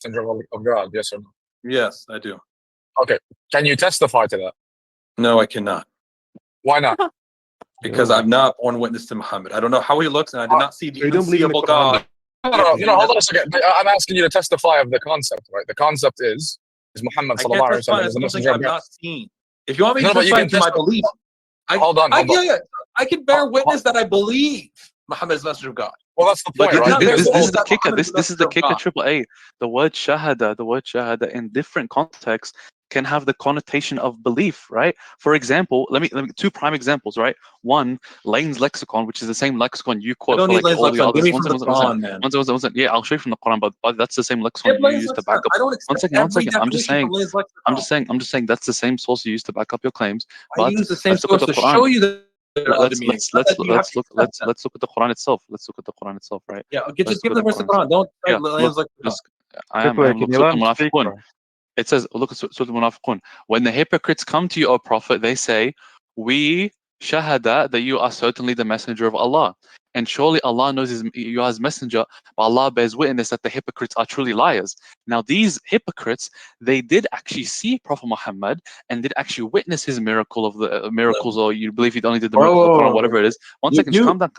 messenger of God? Yes or no? Yes, I do. Okay. Can you testify to that? No, I cannot. Why not? Because I've not borne witness to Muhammad. I don't know how he looks, and I did not see the unseeable God. No, hold on a second. I'm asking you to testify of the concept, right? The concept is Muhammad sallallahu alaihi wasallam is a messenger of I've God. not seen. If you want me to No, but you testify can to my belief, hold on. Yeah, I can bear witness that I believe Muhammad is the messenger of God. Well, that's the point, right? This is the kicker. This is the kicker. Triple A. The word shahada in different contexts can have the connotation of belief, right? For example, let me two prime examples, right? One, Lane's lexicon, which is the same lexicon you quote for like all the others. Yeah, I'll show you from the Quran, but that's the same lexicon you use to back up. One second. I'm just saying that's the same source you use to back up your claims. But I use the same source to show you that. Let's look at the Quran itself. Let's look at the Quran itself, right? Yeah, okay, just give the verse of the Quran. Don't. I am. It says, look at Surah Al-Munafiqun. When the hypocrites come to you, O Prophet, they say, we shahada, that you are certainly the messenger of Allah. And surely Allah knows you are his messenger, but Allah bears witness that the hypocrites are truly liars. Now these hypocrites, they did actually see Prophet Muhammad and did actually witness his miracle of the miracles, or you believe he only did the miracle of the Quran, whatever it is. One second, just calm down.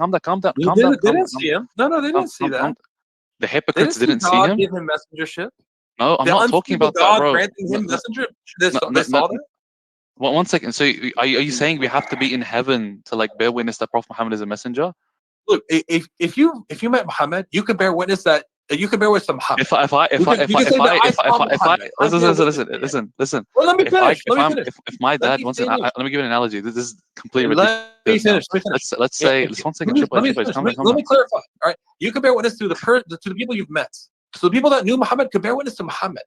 They didn't see him. No, they didn't see that. The hypocrites didn't see him. Give him messengership. No, I'm not talking about that, bro. Granting him messenger. They saw that. Well, one second. So, are you saying we have to be in heaven to like bear witness that Prophet Muhammad is a messenger? Look, if you met Muhammad, you can bear witness that you can bear witness to Muhammad. Listen. Well, let me finish. If my dad wants, let me give you an analogy. This is completely ridiculous. Let me finish. Let's say, one second. Let me clarify. All right, you can bear witness to the people you've met. So the people that knew Muhammad could bear witness to Muhammad.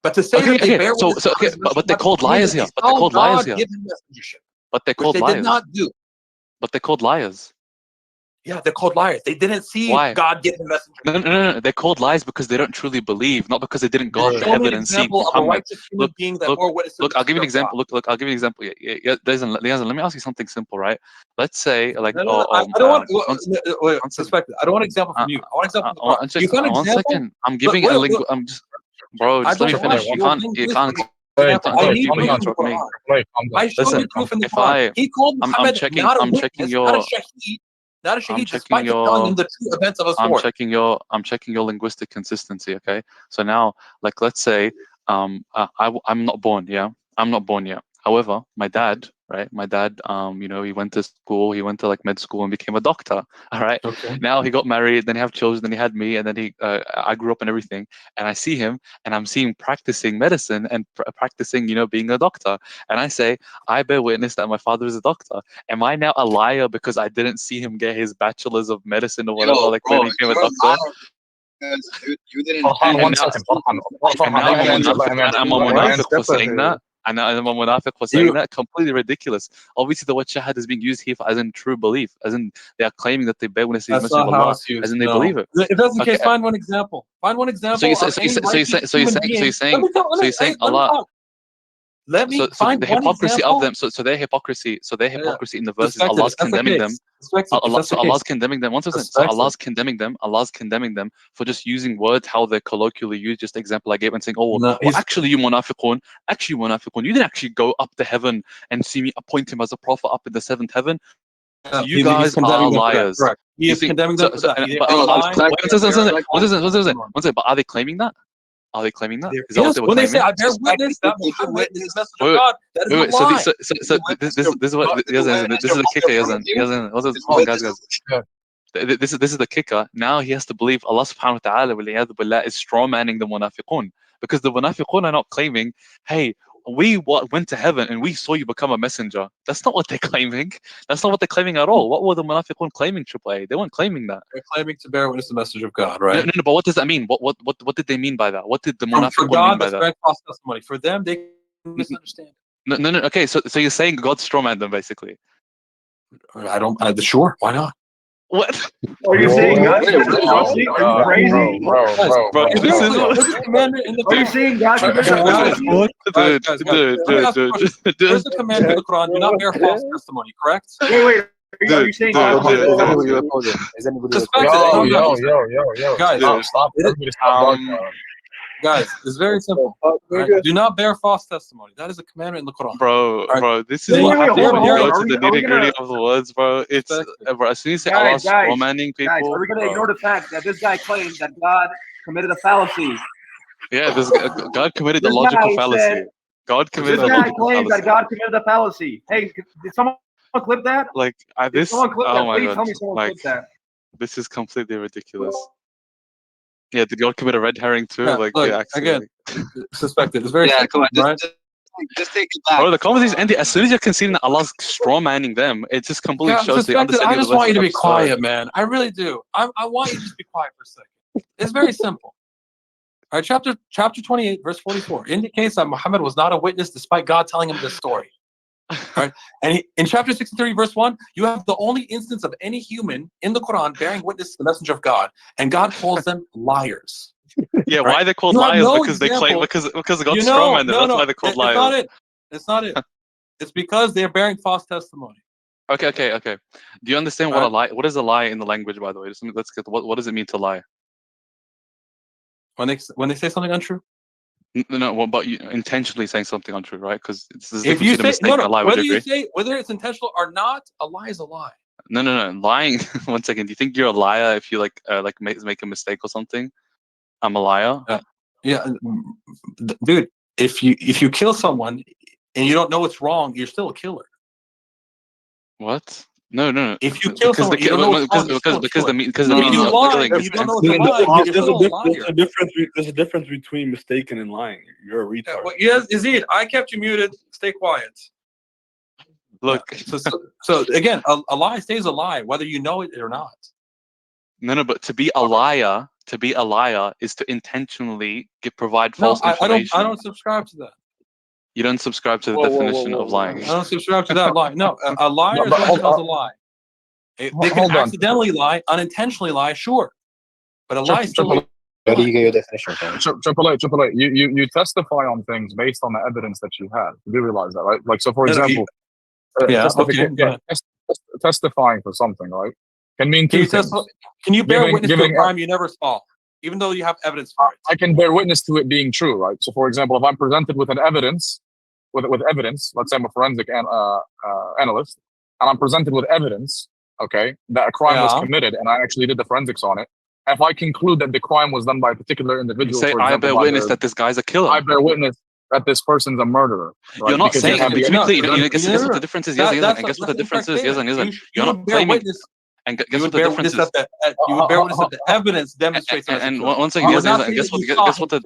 But to say that they bear witness to Muhammad, but they're called liars here. But they're called liars here. But they're called liars. They did not do. But they're called liars. Yeah, they're called liars. They didn't see God give them messenger. No. They're called liars because they don't truly believe, not because they didn't go up to heaven and see Muhammad. Look, I'll give you an example. Look, I'll give you an example. Yeah, let me ask you something simple, right? Let's say, like, I don't want an example from you. I want an example from the Quran. One second. I'm giving a link. I'm just, bro. Just let me finish. You can't interrupt me. Listen, if I'm checking your. Not a shaheed, despite telling him the true events of a story. I'm checking your linguistic consistency. Okay, so now, like, let's say, I'm not born. Yeah, I'm not born yet. However, my dad, he went to school. He went to like med school and became a doctor. All right. Okay. Now he got married. Then he have children. Then he had me. And then I grew up and everything. And I see him, and I'm seeing practicing medicine and practicing, being a doctor. And I say, I bear witness that my father is a doctor. Am I now a liar because I didn't see him get his bachelor's of medicine or whatever? When he became a doctor. You didn't. Hold on 1 second. And I'm a munafiq for saying that. And I'm a munafiq for saying that. Completely ridiculous. Obviously, the word shahad is being used here as in true belief, as in they are claiming that they bear witness to the message of Allah, as in they believe it. If that's the case, find one example. So you're saying Allah. The hypocrisy of them. So their hypocrisy in the verses, Allah's condemning them. Allah's condemning them. So Allah's condemning them for just using words how they're colloquially used. Just the example I gave and saying, actually you munafiqun, you didn't actually go up to heaven and see me appoint him as a prophet up in the seventh heaven. So you guys are liars. He is condemning them. But are they claiming that? Are they claiming that? Is that what they were when claiming? They say, I bear witness that Muhammad is the messenger of God, that is a lie. So this is what this is the kicker, guys. This is the kicker. Now he has to believe Allah subhanahu wa ta'ala is strawmanning the munafiqun, because the munafiqun are not claiming, hey, we went to heaven and we saw you become a messenger. That's not what they're claiming. That's not what they're claiming at all. What were the munafiqun claiming, AAA? They weren't claiming that. They're claiming to bear witness the message of God, right? No, but what does that mean? What did they mean by that? What did the munafiqun mean by that? False testimony. For them, they misunderstand. No. Okay, so you're saying God strawman them, basically? I don't. Sure, why not? What? Are you saying God? Are you crazy? Bro, this is the commandment in the Quran. Are you saying God? Dude. Where's the commandment in the Quran? Do not bear false testimony, correct? Wait. Are you saying God? Yo. Guys, stop. Guys, it's very simple. Right? Do not bear false testimony. That is a commandment in the Quran. Bro, this is what happens when you go to the nitty-gritty of the words, bro. It's bro, as soon as you say Allah's strawmanning people, guys, are we gonna ignore the fact that this guy claimed that God committed a fallacy? Yeah, God committed the logical fallacy. God committed the logical fallacy. This guy claims that God committed a fallacy. Hey, did someone clip that? Like, this. Someone clip Oh that. my Please God! tell me someone Like, clipped that. this is completely ridiculous. Yeah, did God commit a red herring too? Yeah, like, look, yeah, again, suspected. It's very come on, right? just take it back. Bro, the conversation ended as soon as you're conceding that Allah's strawmanning them. It just completely shows the I understanding. just want you to be quiet, man. I really do. I want you to just be quiet for a second. It's very simple. All right, chapter 28, verse 44 indicates that Muhammad was not a witness despite God telling him this story. Right? And in chapter 63, verse 1, you have the only instance of any human in the Quran bearing witness to the messenger of God, and God calls them liars. Yeah, right? why are they called liars? Because they claim because God strawman them. That's why they're called liars. It's not it. It's because they're bearing false testimony. Okay. Do you understand what a lie? What is a lie in the language, by the way? Let's get what does it mean to lie? When they say something untrue. No, what about you intentionally saying something untrue, right? Because if you say a lie, whether you say whether it's intentional or not, a lie is a lie. No. Lying. 1 second. Do you think you're a liar if you make a mistake or something? I'm a liar. Yeah, dude. If you kill someone and you don't know it's wrong, you're still a killer. What? No. If you kill someone, you don't know it's wrong, because the meaning of killing. You don't know it's a lie. There's a difference between mistaken and lying. You're a retard. Yes, Izid, I kept you muted. Stay quiet. Look. So again, a lie stays a lie, whether you know it or not. No, but to be a liar is to intentionally provide false information. I don't subscribe to that. You don't subscribe to the definition of lying. I don't subscribe to that lie. No, a liar is one who tells a lie. They can accidentally lie, unintentionally lie, sure. But a lie is still. Where do you get your definition from? Triple A. You testify on things based on the evidence that you have. You realize that, right? Like, so for example, testifying for something, right? Can mean two things. Can you bear witness to a crime you never saw, even though you have evidence for it? I can bear witness to it being true, right? So, for example, if I'm presented with evidence, let's say I'm a forensic analyst, and I'm presented with evidence, okay, that a crime was committed, and I actually did the forensics on it. If I conclude that the crime was done by a particular individual, you say, I bear witness that this guy's a killer. I bear witness that this person's a murderer. Right? You're not saying. Guess what the difference is? Yes, and guess what the difference is? Yes, and you're not claiming. And guess what the difference is? You would bear witness that the evidence demonstrates. And one second, guess what the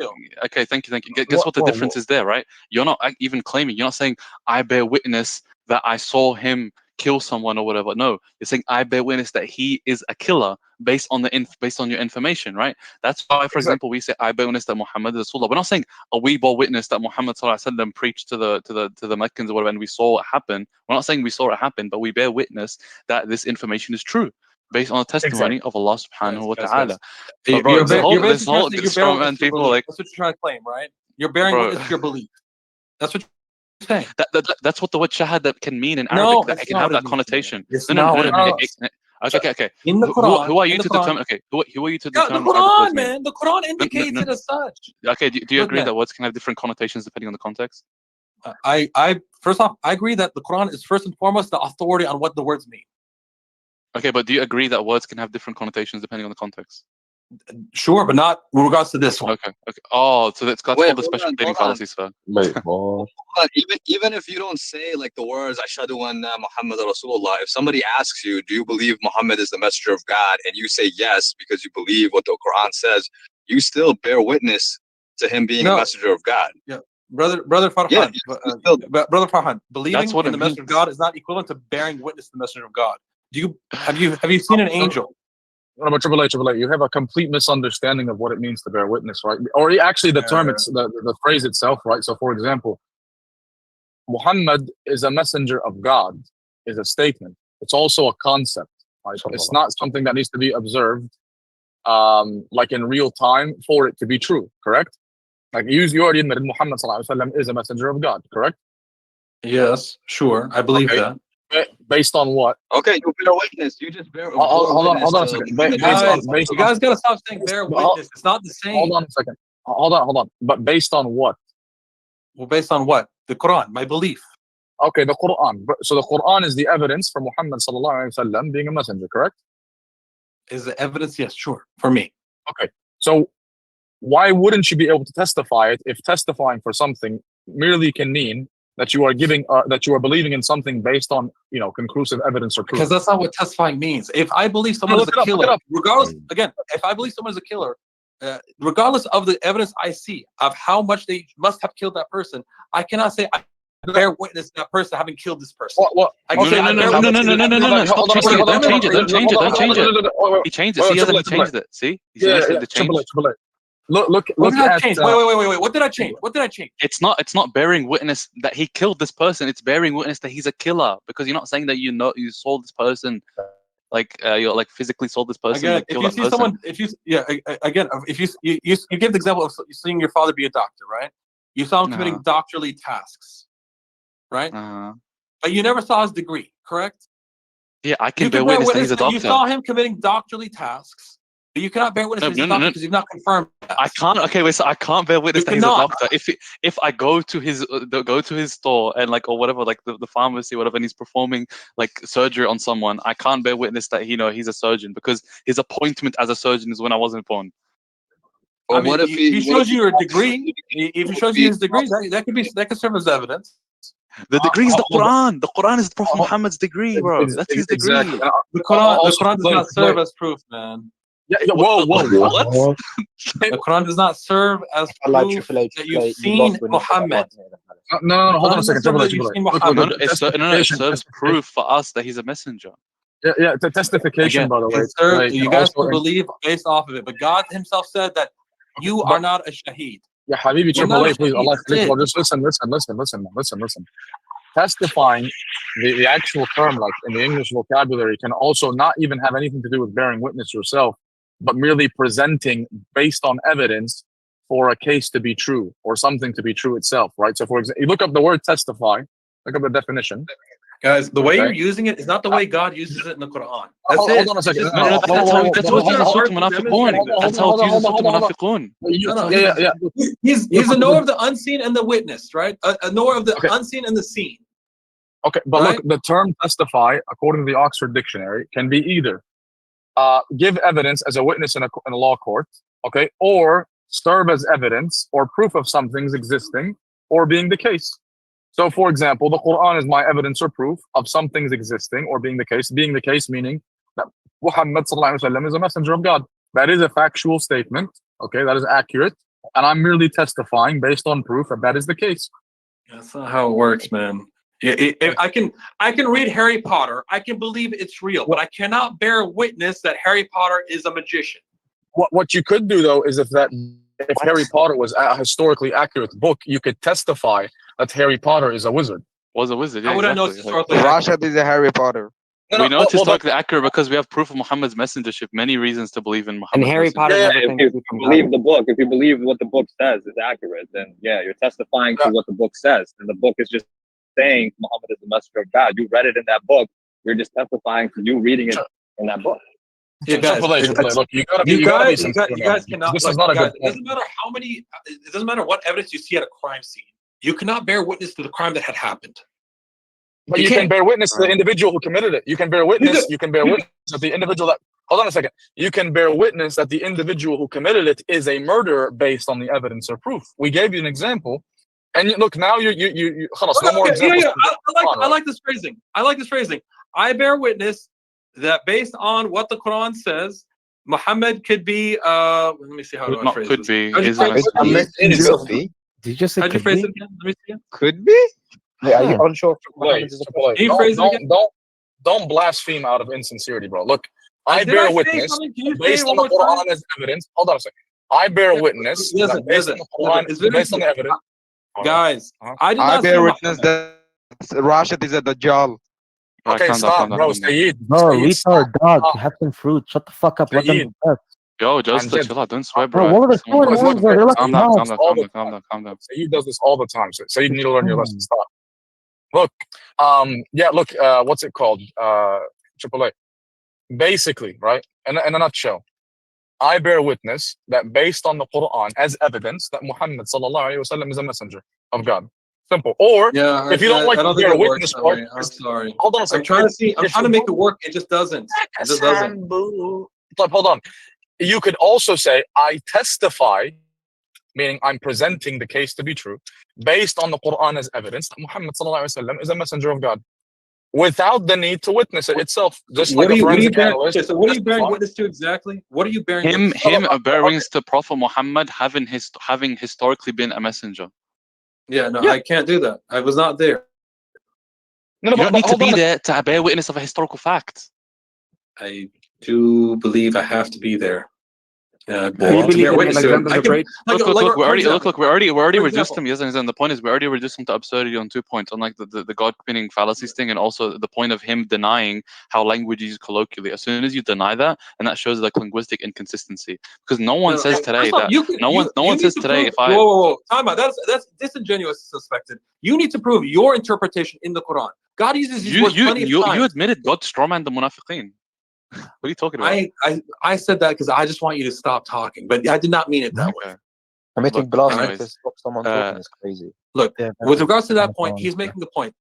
okay, thank you. Guess what the difference is there, right? You're not even claiming. You're not saying I bear witness that I saw him kill someone or whatever. No, you're saying I bear witness that he is a killer based on your information, right? That's why, for example, we say I bear witness that Muhammad is Rasulullah. We're not saying we bore witness that Muhammad sallallahu alaihi wasallam preached to the Meccans or whatever, and we saw it happen. We're not saying we saw it happen, but we bear witness that this information is true based on the testimony of Allah subhanahu wa ta'ala. That's what you're trying to claim, right? You're bearing witness to your belief. That's what. That's what the word Shahada can mean in Arabic. That it can have that connotation. No. Okay. In the Quran, who are you to determine? Okay, who are you to determine? The Quran, man. The Quran indicates it as such. Okay, do you agree that words can have different connotations depending on the context? First off, I agree that the Quran is first and foremost the authority on what the words mean. Okay, but do you agree that words can have different connotations depending on the context? Sure, but not in regards to this one. Okay. Oh, so that's called the special pleading fallacy, sir. Even if you don't say like the words Ashhadu anna Muhammad Rasulullah, if somebody asks you, do you believe Muhammad is the messenger of God, and you say yes because you believe what the Quran says, you still bear witness to him being a messenger of God. Yeah. Brother Farhan, Brother Farhan, believing in the messenger of God is not equivalent to bearing witness to the messenger of God. Have you seen an angel? No, but Triple A, you have a complete misunderstanding of what it means to bear witness, right? Or actually the term, the phrase itself, right? So, for example, Muhammad is a messenger of God is a statement. It's also a concept, right? It's not something that needs to be observed, like in real time for it to be true, correct? Like you already admitted Muhammad sallallahu alaihi wasallam is a messenger of God, correct? Yes, sure, I believe that. Based on what? Okay, you bear witness. You just bear. Hold on a second. You guys gotta stop saying bear witness. It's not the same. Hold on a second. Hold on. But based on what? Well, based on what? The Quran, my belief. Okay, the Quran. So the Quran is the evidence for Muhammad sallallahu alaihi wasallam being a messenger, correct? Is the evidence? Yes, sure. For me. Okay. So why wouldn't you be able to testify it if testifying for something merely can mean that you are giving that you are believing in something based on conclusive evidence or proof? Because that's not what testifying means. If I believe someone is a killer, regardless, again, if I believe someone is a killer, regardless of the evidence I see of how much they must have killed that person, I cannot say I bear witness to that person having killed this person. No. Stop changing it. Don't change it. Don't change it. He changed it. See, he changed it. See? He said the change. Look what did I at change? Wait. What did I change? What did I change? It's not bearing witness that he killed this person. It's bearing witness that he's a killer, because you're not saying that you saw this person, like you're like physically saw this person. Again, if you see someone, if you give the example of seeing your father be a doctor, right? You saw him committing doctorly tasks, right? But you never saw his degree, correct? Yeah, I can bear witness that he's a doctor. You saw him committing doctorly tasks, but you cannot bear witness that he's a doctor because you've not confirmed that. I can't. Okay, wait. So I can't bear witness that he's a doctor. If I go to his store and or whatever, like the pharmacy, whatever, and he's performing like surgery on someone, I can't bear witness that he's a surgeon, because his appointment as a surgeon is when I wasn't born. Or what if he shows you a degree? If he shows you his degree, that could serve as evidence. The degree is the Quran. The Quran is Prophet Muhammad's degree, bro. That's his degree. Exactly. The Quran does not serve as proof, man. Yeah, whoa. What? The Quran does not serve as proof that you've seen Muhammad. No, hold on a second. It serves proof for us that he's a messenger. Yeah, the testification, by the way. You guys can believe based off of it, but God himself said that you are not a shaheed. Yeah, Habibi, please, Allah, just listen. Testifying, the actual term, like in the English vocabulary, can also not even have anything to do with bearing witness yourself, but merely presenting based on evidence for a case to be true or something to be true itself, right? So, for example, you look up the word testify, look up the definition. Guys, the way you're using it is not the way God uses it in the Quran. That's it. Hold on a second. That's how it's used in Surah Munafiqun. That's how it's used in Surah Munafiqun. Yeah. He's a knower of the unseen and the witness, right? A knower of the unseen and the seen. Okay, but look, the term testify, according to the Oxford Dictionary, can be either give evidence as a witness in a law court, okay, or serve as evidence or proof of something's existing or being the case. So, for example, the Quran is my evidence or proof of something's existing or being the case. Being the case meaning that Muhammad sallallahu alaihi wasallam is a messenger of God. That is a factual statement, okay, that is accurate, and I'm merely testifying based on proof that is the case. That's not how it works, man. I can read Harry Potter. I can believe it's real, but I cannot bear witness that Harry Potter is a magician. What you could do, though, is if Harry Potter was a historically accurate book, you could testify that Harry Potter is a wizard. Was a wizard, yeah. How would I know it's historically accurate? Rashad is a Harry Potter. We know it's historically accurate because we have proof of Muhammad's messengership. Many reasons to believe in Muhammad. And Harry Potter. If you believe the book, if you believe what the book says is accurate, then you're testifying to what the book says, and the book is just saying Muhammad is the messenger of God. You read it in that book. You're just testifying to you reading it in that book. Yeah, guys, look, you guys cannot. This is not a good. It doesn't matter how many. It doesn't matter what evidence you see at a crime scene. You cannot bear witness to the crime that had happened. But you can bear witness to the individual who committed it. You can bear witness. You can bear witness that the individual that. Hold on a second. You can bear witness that the individual who committed it is a murderer based on the evidence or proof. We gave you an example, and look now you. No more examples. I like this phrasing. I bear witness that based on what the Quran says, Muhammad could be. Let me see how do I phrase could this. be. Did you just say how'd you phrase it again? Let me see it. Could be. Wait, are you unsure? Don't blaspheme out of insincerity, bro. Look, I bear witness based on the Quran as evidence. Hold on a second. I bear witness based on the Quran, based on the evidence. Guys, I bear witness that Rashid is a Dajjal. Okay, stop, bro. Sayyid. No, retard, dog. Have some fruit. Shut the fuck up. Let them talk. Yo, just chill out. Don't swear, bro. What are the Calm down. Sayyid does this all the time. So you need to learn your lesson. Stop. Look, what's it called? AAA. Basically, right? In a nutshell, I bear witness that based on the Quran as evidence that Muhammad sallallahu alaihi wasallam is a messenger of God. Simple. Or if you don't like I don't to think bear it works witness that part, way. I'm sorry. hold on a second. I'm trying to see. I'm trying to make it work. It just doesn't. It just doesn't. But hold on. You could also say, I testify, meaning I'm presenting the case to be true, based on the Quran as evidence that Muhammad sallallahu alaihi wasallam is a messenger of God, without the need to witness it itself. Just like a forensic analyst. Okay, so what are you bearing witness to exactly? What are you bearing witness to? Him bearing witness to Prophet Muhammad having historically been a messenger. Yeah, no, I can't do that. I was not there. No, you don't need to be there to bear witness of a historical fact. I do believe I have to be there. Look, we're already reduced him. Yes, and the point is we already reduced him to absurdity on 2 points, unlike the God pinning fallacies thing, and also the point of him denying how language is used colloquially. As soon as you deny that, and that shows like linguistic inconsistency, because no one says today that no one says today if I whoa, time out. That's disingenuous, suspected. You need to prove your interpretation in the Quran. God uses these words plenty of times. You admitted God strawman the munafiqeen. What are you talking about? I said that because I just want you to stop talking, but I did not mean it that way. Committing blasphemy to stop someone talking is crazy. Look, with regards to that point, he's making the point.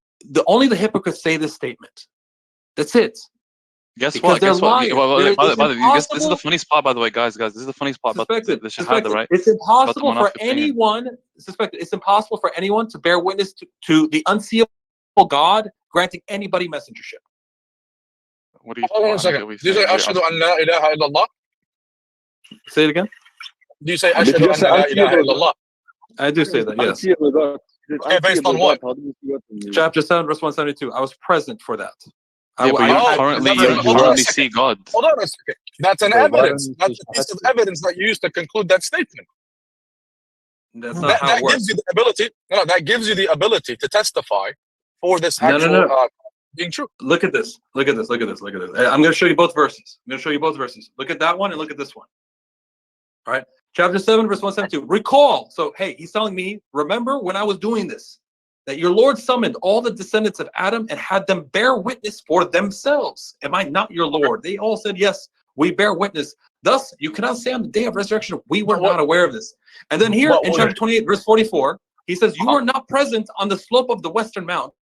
Only the hypocrites say this statement. That's it. Guess what? This is the funniest part, by the way, guys. This is the funniest part about the Shahada, right? It's impossible for anyone. It's impossible for anyone to bear witness to the unseeable God granting anybody messengership. What do you? Hold on a second. Do you say Ashhadu an la ilaha illallah? Say it again. Do you say Ashhadu an la ilaha illallah? I do say that. Yes. Okay, based on what? Chapter 7, verse 172. I was present for that. Yeah, but you currently see God. Hold on a second. That's an evidence. That's a piece of evidence that you use to conclude that statement. That's not how it works. Gives you the ability. No, that gives you the ability to testify for this actual being true. Look at this. Look at this. I'm going to show you both verses. Look at that one and look at this one. All right. Chapter 7, verse 172. Recall. So, hey, he's telling me, remember when I was doing this, that your Lord summoned all the descendants of Adam and had them bear witness for themselves. Am I not your Lord? They all said, yes, we bear witness. Thus, you cannot say on the day of resurrection, we were not aware of this. And then here in chapter 28, verse 44, he says, you were not present on the slope of the western mount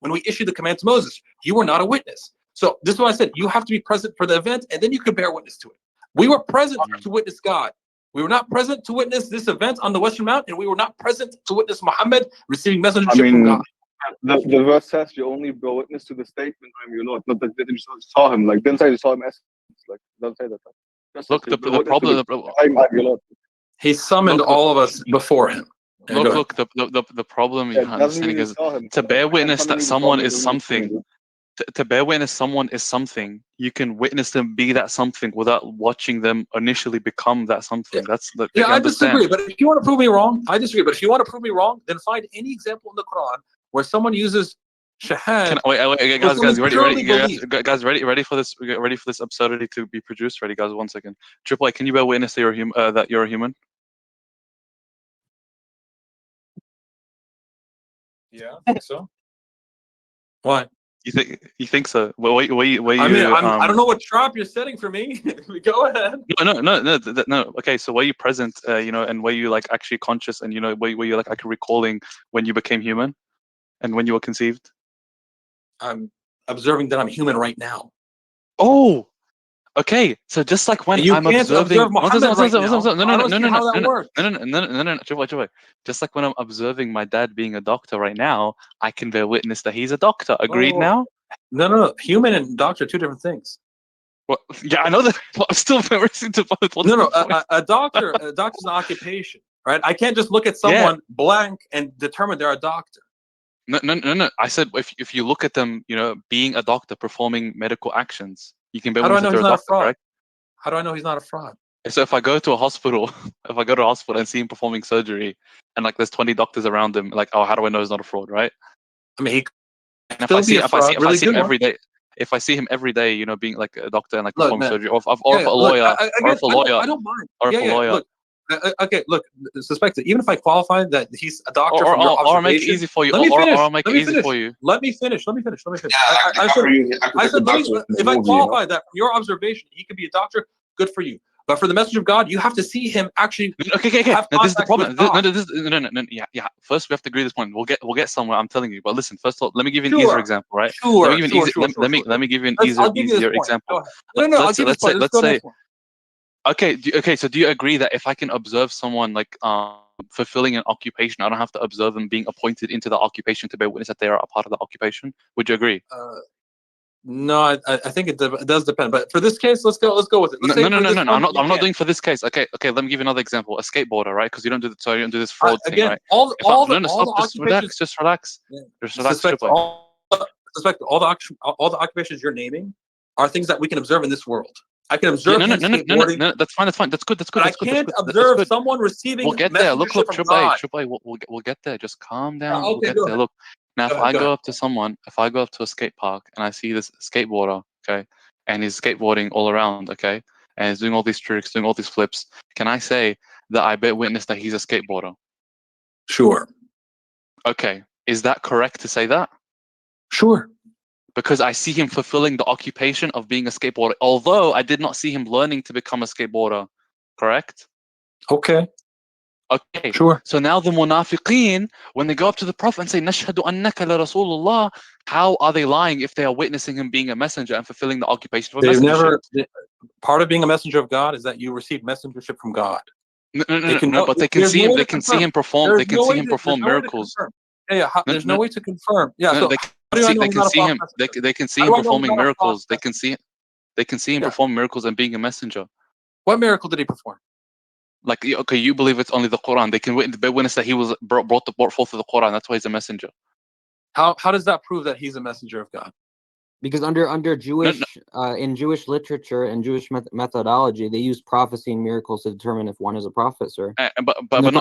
when we issued the command to Moses. You were not a witness. So this is what I said. You have to be present for the event, and then you can bear witness to it. We were present to witness God. We were not present to witness this event on the Western Mount, and we were not present to witness Muhammad receiving messengership from God. The verse says you only bear witness to the statement when you know it, not that you saw him. Like, didn't say you saw him as like, don't say that. Look, the problem. He summoned all of us before him. Look, the problem you're understanding is to bear witness that someone is something. To bear witness someone is something, you can witness them be that something without watching them initially become that something. That's the I disagree. But if you want to prove me wrong, I disagree. But if you want to prove me wrong, then find any example in the Quran where someone uses Shahada. Wait, guys, ready for this? Ready for this absurdity to be produced? Ready, guys? 1 second. Triple A, can you bear witness that you're a human? Yeah, I think so. Why? You think so? Well, I don't know what trap you're setting for me. Go ahead. No. Okay, so were you present? And were you like actually conscious? And were you like actually recalling when you became human, and when you were conceived? I'm observing that I'm human right now. Oh, okay. So just like when I'm observing, no. Just like when I'm observing my dad being a doctor right now, I can bear witness that he's a doctor. Agreed now? No. Human and doctor are two different things. Well, yeah, I know that. I'm still referring to both. No. A doctor's an occupation, right? I can't just look at someone blank and determine they're a doctor. No. I said if you look at them, being a doctor, performing medical actions, you can bear witness that they're a doctor, correct? How do I know he's not a fraud? So if I go to a hospital, and see him performing surgery, and like there's 20 doctors around him, like, oh, how do I know he's not a fraud, right? I mean, if I see him every day, being like a doctor and like performing surgery, or if a lawyer, I don't mind. Okay, look, suspected. Even if I qualify that he's a doctor from your observation, or make it easy for you. Let me finish. I said, if I qualify that from your observation, he could be a doctor. Good for you. But for the messenger of God, you have to see him actually. Okay. No, this is the problem. No. Yeah. First, we have to agree this point. We'll get somewhere. I'm telling you. But listen, first of all, let me give you an easier example, right? Sure. Let me give you an easier example. No. I'll give you this point. Let's say. Okay. So do you agree that if I can observe someone like fulfilling an occupation, I don't have to observe them being appointed into the occupation to bear witness that they are a part of the occupation? Would you agree? No, I think it does depend. But for this case, let's go with it. No. I'm not doing for this case. Okay. Let me give you another example. A skateboarder, right? Because you don't do this fraud thing, right? Just relax. Suspect all the occupations you're naming are things that we can observe in this world. I can observe. No. That's fine. That's good. I can't observe someone receiving. We'll get there. Look, Shubai. We'll get there. Just calm down. We'll get there. Look. Now, if I go up to a skate park and I see this skateboarder, okay, and he's skateboarding all around, okay, and he's doing all these tricks, doing all these flips, can I say that I bear witness that he's a skateboarder? Sure. Okay. Is that correct to say that? Sure. Because I see him fulfilling the occupation of being a skateboarder, although I did not see him learning to become a skateboarder. Correct? Okay. Sure. So now the munafiqeen, when they go up to the Prophet and say, Nashhadu annaka la Rasulullah, how are they lying if they are witnessing him being a messenger and fulfilling the occupation of a messenger? Part of being a messenger of God is that you receive messengership from God. No, but they can see him. They can see him perform. They can see him perform miracles. There's no way to confirm. Yeah. They can see him. They can see him performing miracles. They can see him perform miracles and being a messenger. What miracle did he perform? Like, okay, you believe it's only the Quran. They can witness that he was brought forth of the Quran. That's why he's a messenger. How does that prove that he's a messenger of God? Because under Jewish in Jewish literature and Jewish methodology, they use prophecy and miracles to determine if one is a prophet, sir. But not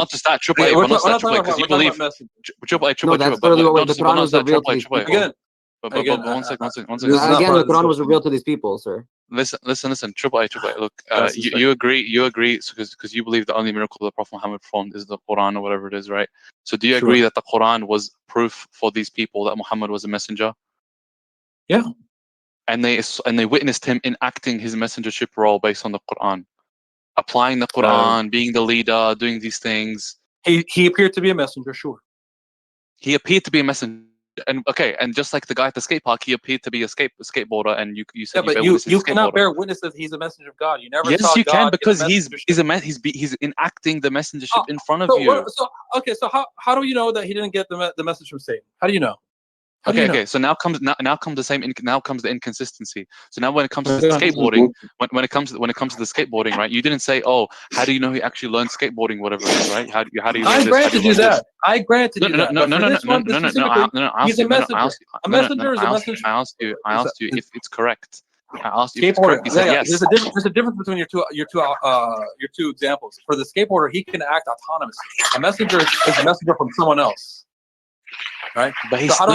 just that. Because you believe. No, that's literally what the Quran was revealed to these people. Again, one second. Again, the Quran was revealed to these people, sir. Listen. Triple A. Look, you agree because you believe the only miracle the Prophet Muhammad performed is the Quran or whatever it is, right? So do you agree that the Quran was proof for these people that Muhammad was a messenger? Yeah. And they witnessed him enacting his messengership role based on the Quran, applying the Quran, being the leader, doing these things. He appeared to be a messenger, sure. He appeared to be a messenger. And just like the guy at the skate park, he appeared to be a skateboarder, and you said, but you cannot bear witness that he's a messenger of God. You never. Yes, you can, because he's enacting the messengership in front of you. So how do you know that he didn't get the message from Satan? How do you know? Okay. So now comes the inconsistency. So now when it comes to skateboarding, when it comes to the skateboarding, right? You didn't say, oh, how do you know he actually learned skateboarding, whatever it is, right? How do you know I granted you that. I granted you that. No. He's a messenger. A messenger is a messenger. I asked you if it's correct. I asked you if it's skateboarder. correct. You said yes. There's a difference between your two examples. For the skateboarder, he can act autonomously. A messenger is a messenger from someone else. Right, but he's to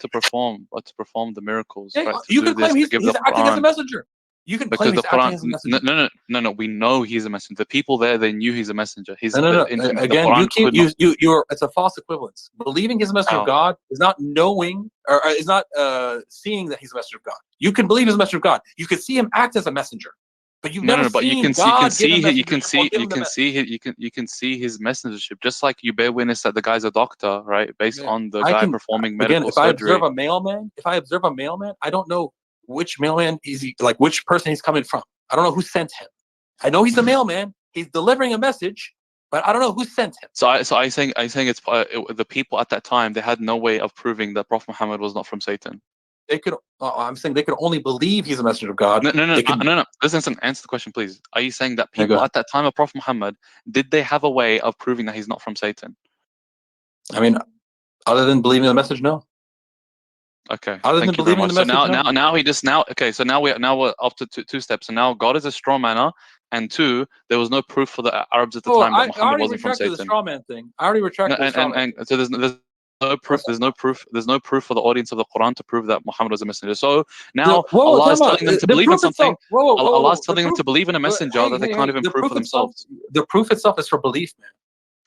perform the miracles. Yeah, right? You can claim he's acting as a messenger. You can claim he's acting as a messenger. No. We know he's a messenger. The people there, they knew he's a messenger. Again, it's a false equivalence. Believing he's a messenger of God is not knowing or is not seeing that he's a messenger of God. You can believe he's a messenger of God. You can see him act as a messenger. But you've never but seen you can see his messengership, just like you bear witness that the guy's a doctor, right? Based on the guy performing medical surgery. If I observe a mailman, I don't know which mailman which person he's coming from. I don't know who sent him. I know he's a mailman. He's delivering a message, but I don't know who sent him. So I think it's the people at that time. They had no way of proving that Prophet Muhammad was not from Satan. They could. I'm saying they could only believe he's a messenger of God. No. Listen, answer the question, please. Are you saying that people at that time of Prophet Muhammad, did they have a way of proving that he's not from Satan? I mean, other than believing the message, no. Okay. Other than believing the message, So now we're up to two steps. So now God is a straw manner, and two, there was no proof for the Arabs at the time that Muhammad wasn't from Satan. The straw man thing. I already retracted the straw man. So there's no proof. There's no proof for the audience of the Quran to prove that Muhammad was a messenger. So now Allah is telling them to believe in something. Allah is telling them to believe in a messenger that they can't even prove for themselves. The proof itself is for belief, man.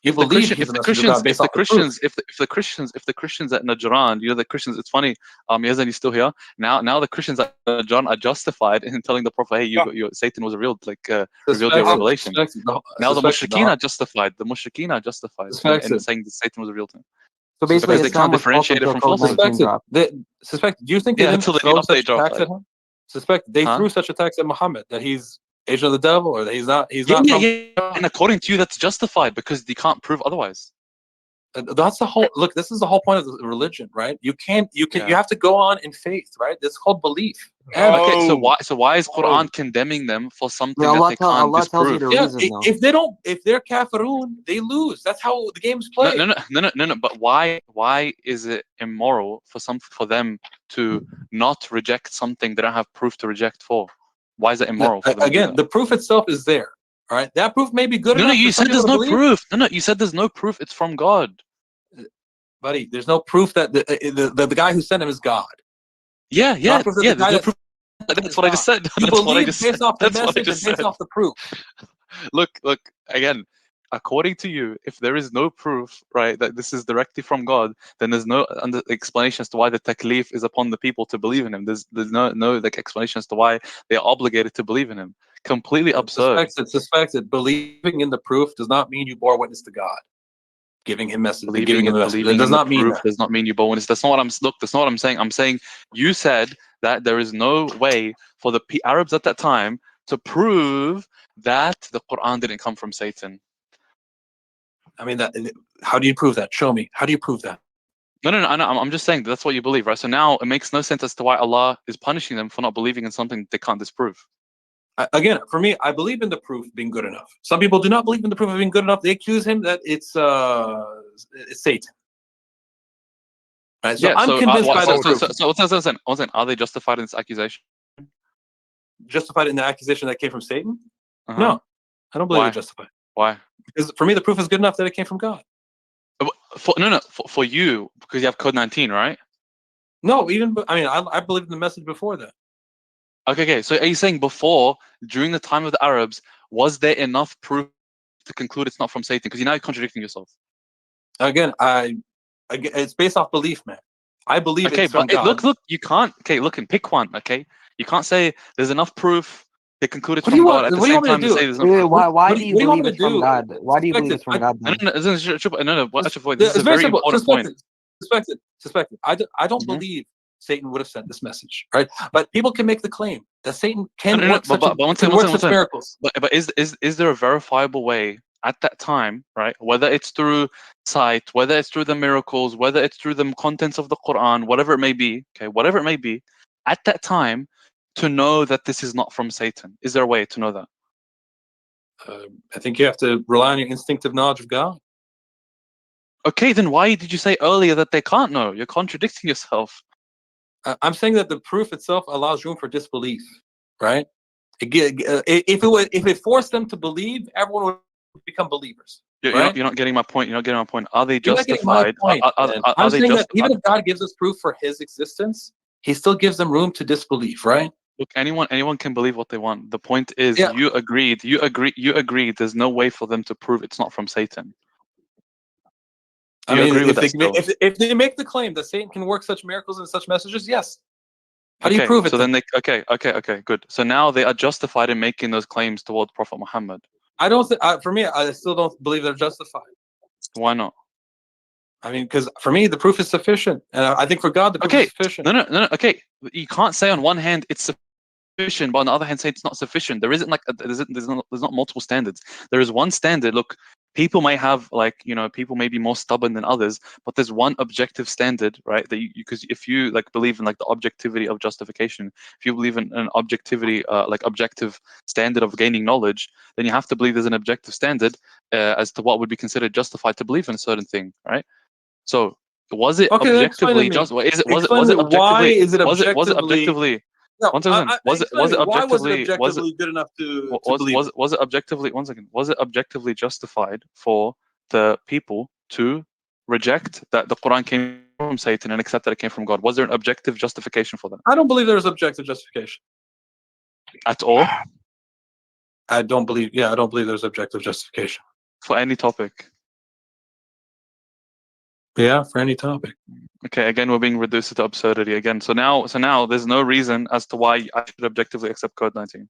You believe he's the messenger of God based off the proof. If the Christians at Najran, the Christians, it's funny, Yazan, he's still here. Now the Christians at Najran are justified in telling the Prophet, hey, Satan was revealed your revelation. Now the Mushrikeen are justified. The Mushrikeen are justified in saying that Satan was revealed to him. So basically, because they can't differentiate it from falsehood. Do you think they didn't throw such attacks at him? They threw such attacks at Muhammad that he's agent of the devil, or that he's not. And according to you, that's justified because you can't prove otherwise. That's the whole look. This is the whole point of the religion, right? You have to go on in faith, right? It's called belief. Okay, so why is Quran condemning them for something that they can't disprove? If they're kafirun, they lose. That's how the game's played. No. But why is it immoral for them to not reject something they don't have proof to reject for? Why is it immoral for them? Again, the proof itself is there. All right, that proof may be good enough. No, you said there's no proof. No, you said there's no proof. It's from God, buddy. There's no proof that the guy who sent him is God. Yeah. There's no proof. That's what I just said. You believe based off the message and based off the proof. Look. Again, according to you, if there is no proof, right, that this is directly from God, then there's no explanation as to why the taklif is upon the people to believe in Him. There's no explanation as to why they are obligated to believe in Him. Completely absurd. Suspected. Believing in the proof does not mean you bore witness to God. Giving Him message. Giving Him message. It does not mean that. Does not mean you bore witness. That's not what I'm. Look, that's not what I'm saying. I'm saying you said that there is no way for the Arabs at that time to prove that the Quran didn't come from Satan. I mean, how do you prove that? Show me. How do you prove that? No. I'm just saying that's what you believe, right? So now it makes no sense as to why Allah is punishing them for not believing in something they can't disprove. Again, for me, I believe in the proof being good enough. Some people do not believe in the proof of being good enough. They accuse him that it's Satan. Right, so I'm convinced by the proof. So what's are they justified in this accusation? Justified in the accusation that came from Satan? No, I don't believe they're justified. Why? Because for me, the proof is good enough that it came from God. For you, because you have Code 19, right? No, I believe in the message before that. Okay. So are you saying during the time of the Arabs, was there enough proof to conclude it's not from Satan? Because you're now contradicting yourself. Again, it's based off belief, man. I believe it's from God. Look, you can't. Okay, look and pick one. Okay, you can't say there's enough proof to conclude it's from God at the same time to say there's no proof. Why do you believe it's from God? Why do you believe it's from God? No. This is a very important point. Suspected. I don't believe Satan would have sent this message, right? But people can make the claim that Satan can work such miracles. But is there a verifiable way at that time, right? Whether it's through sight, whether it's through the miracles, whether it's through the contents of the Quran, whatever it may be, at that time, to know that this is not from Satan. Is there a way to know that? I think you have to rely on your instinctive knowledge of God. Okay, then why did you say earlier that they can't know? You're contradicting yourself. I'm saying that the proof itself allows room for disbelief, right? If it forced them to believe, everyone would become believers. You're not getting my point. Are they justified? I'm saying that even if God gives us proof for His existence, He still gives them room to disbelieve, right? Look, anyone can believe what they want. The point is, you agreed. There's no way for them to prove it's not from Satan. If they make the claim that Satan can work such miracles and such messages, yes. How do you prove it? So then okay, good. So now they are justified in making those claims towards Prophet Muhammad. I don't. For me, I still don't believe they're justified. Why not? I mean, because for me, the proof is sufficient, and I think for God, the proof is sufficient. No. Okay, you can't say on one hand it's sufficient, but on the other hand say it's not sufficient. There isn't there's not multiple standards. There is one standard. Look, people may have people may be more stubborn than others, but there's one objective standard, right? That because if you believe in the objectivity of justification, if you believe in an objectivity objective standard of gaining knowledge, then you have to believe there's an objective standard as to what would be considered justified to believe in a certain thing, right? So was it objectively just? Was it objectively? Why is it objectively? Was it objectively? No, one second. Was it objectively? Why was it objectively good enough to believe? Was it objectively? One second. Was it objectively justified for the people to reject that the Quran came from Satan and accept that it came from God? Was there an objective justification for that? I don't believe there was objective justification at all. I don't believe there's objective justification for any topic. Yeah, for any topic. Okay, again, we're being reduced to absurdity again. So now there's no reason as to why I should objectively accept code 19.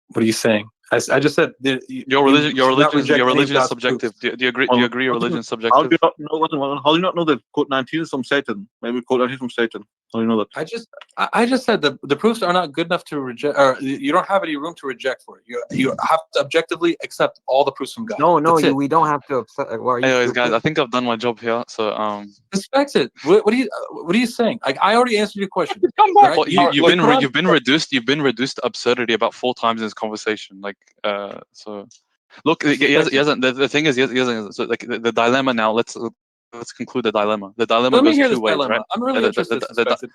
What are you saying? I just said your religion is subjective. Do you agree? Do you agree? Your religion is subjective. How do you not know? How do you not know that code 19 is from Satan? Maybe code 19 is from Satan. How do you know that? I just said the proofs are not good enough to reject, or you don't have any room to reject for it. You have to objectively accept all the proofs from God. No, we don't have to accept. Anyways, guys, I think I've done my job here. So respect it. What are you saying? Like, I already answered your question. Come back. Right? You've been reduced to absurdity about 4 times in this conversation. Like so. Look, the thing is, so like the dilemma now. Let's conclude the dilemma. The dilemma goes two ways, right? I'm really interested.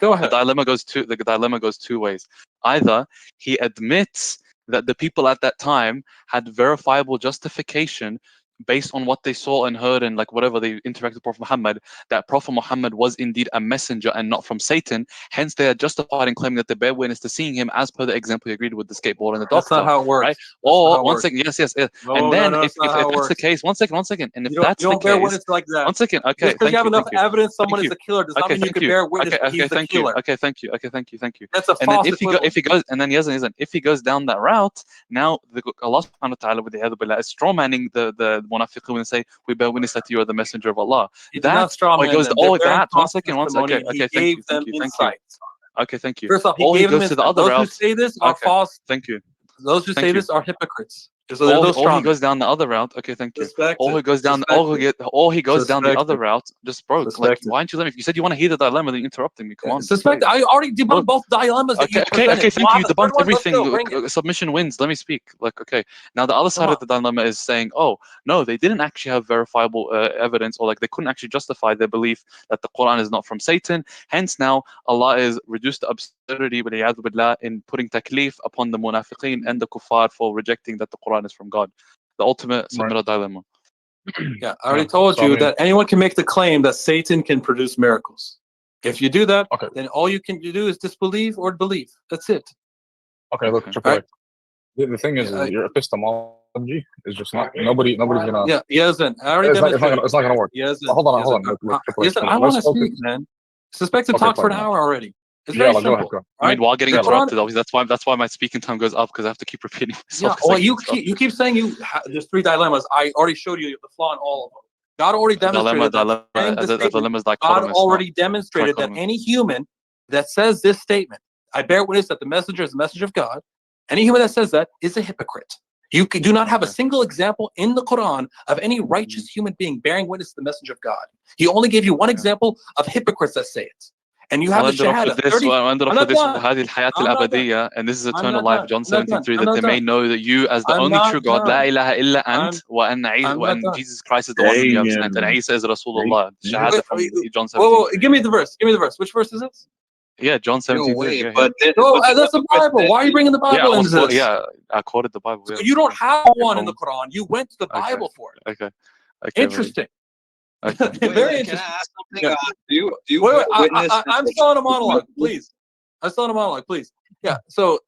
Go ahead. The dilemma goes two ways. Either he admits that the people at that time had verifiable justification based on what they saw and heard and like whatever they interacted with Prophet Muhammad, that Prophet Muhammad was indeed a messenger and not from Satan. Hence, they are justified in claiming that they bear witness to seeing him, as per the example you agreed with the skateboard and the doctor. That's not how it works. Right? Or one second, yes. And then if that's the case, one second. And if that's the case, you don't bear witness like that. 1 second. Okay, just because you have enough evidence someone is a killer does not mean you can bear witness that he's the killer. Okay, thank you. That's a false if he goes down that route, now Allah subhanahu wa ta'ala with the billah is strawmanning the munafiqun and say, we bear witness that you are the messenger of Allah. That's straw man. One second. Okay, thank you. Okay, thank you. First off, he gave them the other route. Those who say this are false. Thank you. Those who say this are hypocrites. So or he goes down the other route. Okay, thank you. Or he goes down the other route. Just bro, like, why aren't you letting me? You said you want to hear the dilemma, then you're interrupting me. Come on. I already debunked both dilemmas. Okay, thank you. You debunked everything. Submission wins. Let me speak. Like, okay. Now the other side of the dilemma is saying, oh no, they didn't actually have verifiable evidence, or like they couldn't actually justify their belief that the Quran is not from Satan. Hence, now Allah is reduced to absurdity in putting taklif upon the munafiqeen and the kuffar for rejecting that the Quran is from God. The ultimate similar dilemma. Yeah, I already told you that anyone can make the claim that Satan can produce miracles. If you do that, then all you can do is disbelieve or believe. That's it. Okay, look, the thing is, your epistemology is just not. Nobody's gonna. Yeah, Yazan. I already demonstrated. It's not gonna work. Yazan. Hold on. Yazan, I want to speak, man. Suspect to talk for an hour already. It's very simple. Go ahead. I mean, while getting interrupted, obviously, that's why my speaking time goes up, because I have to keep repeating myself. Yeah, well, you keep saying there's 3 dilemmas. I already showed you the flaw in all of them. God already demonstrated that any human that says this statement, I bear witness that the messenger is the messenger of God, any human that says that is a hypocrite. You do not have a single example in the Quran of any righteous human being bearing witness to the messenger of God. He only gave you one example of hypocrites that say it. And you have the Shahada. And this is eternal life, John 73, that they may know that you as the only true God, La ilaha illa ant, and Jesus Christ is the one whom you have sent, and Isa is Rasulullah. Shahada from John 73. Whoa, give me the verse. Which verse is this? Yeah, John 73. That's the Bible. Why are you bringing the Bible into this? Yeah, I quoted the Bible. So you don't have one in the Quran. You went to the Bible for it. Okay. Interesting. Very interesting. Can I ask something? Do you witness? I'm still on a monologue, please. Yeah. So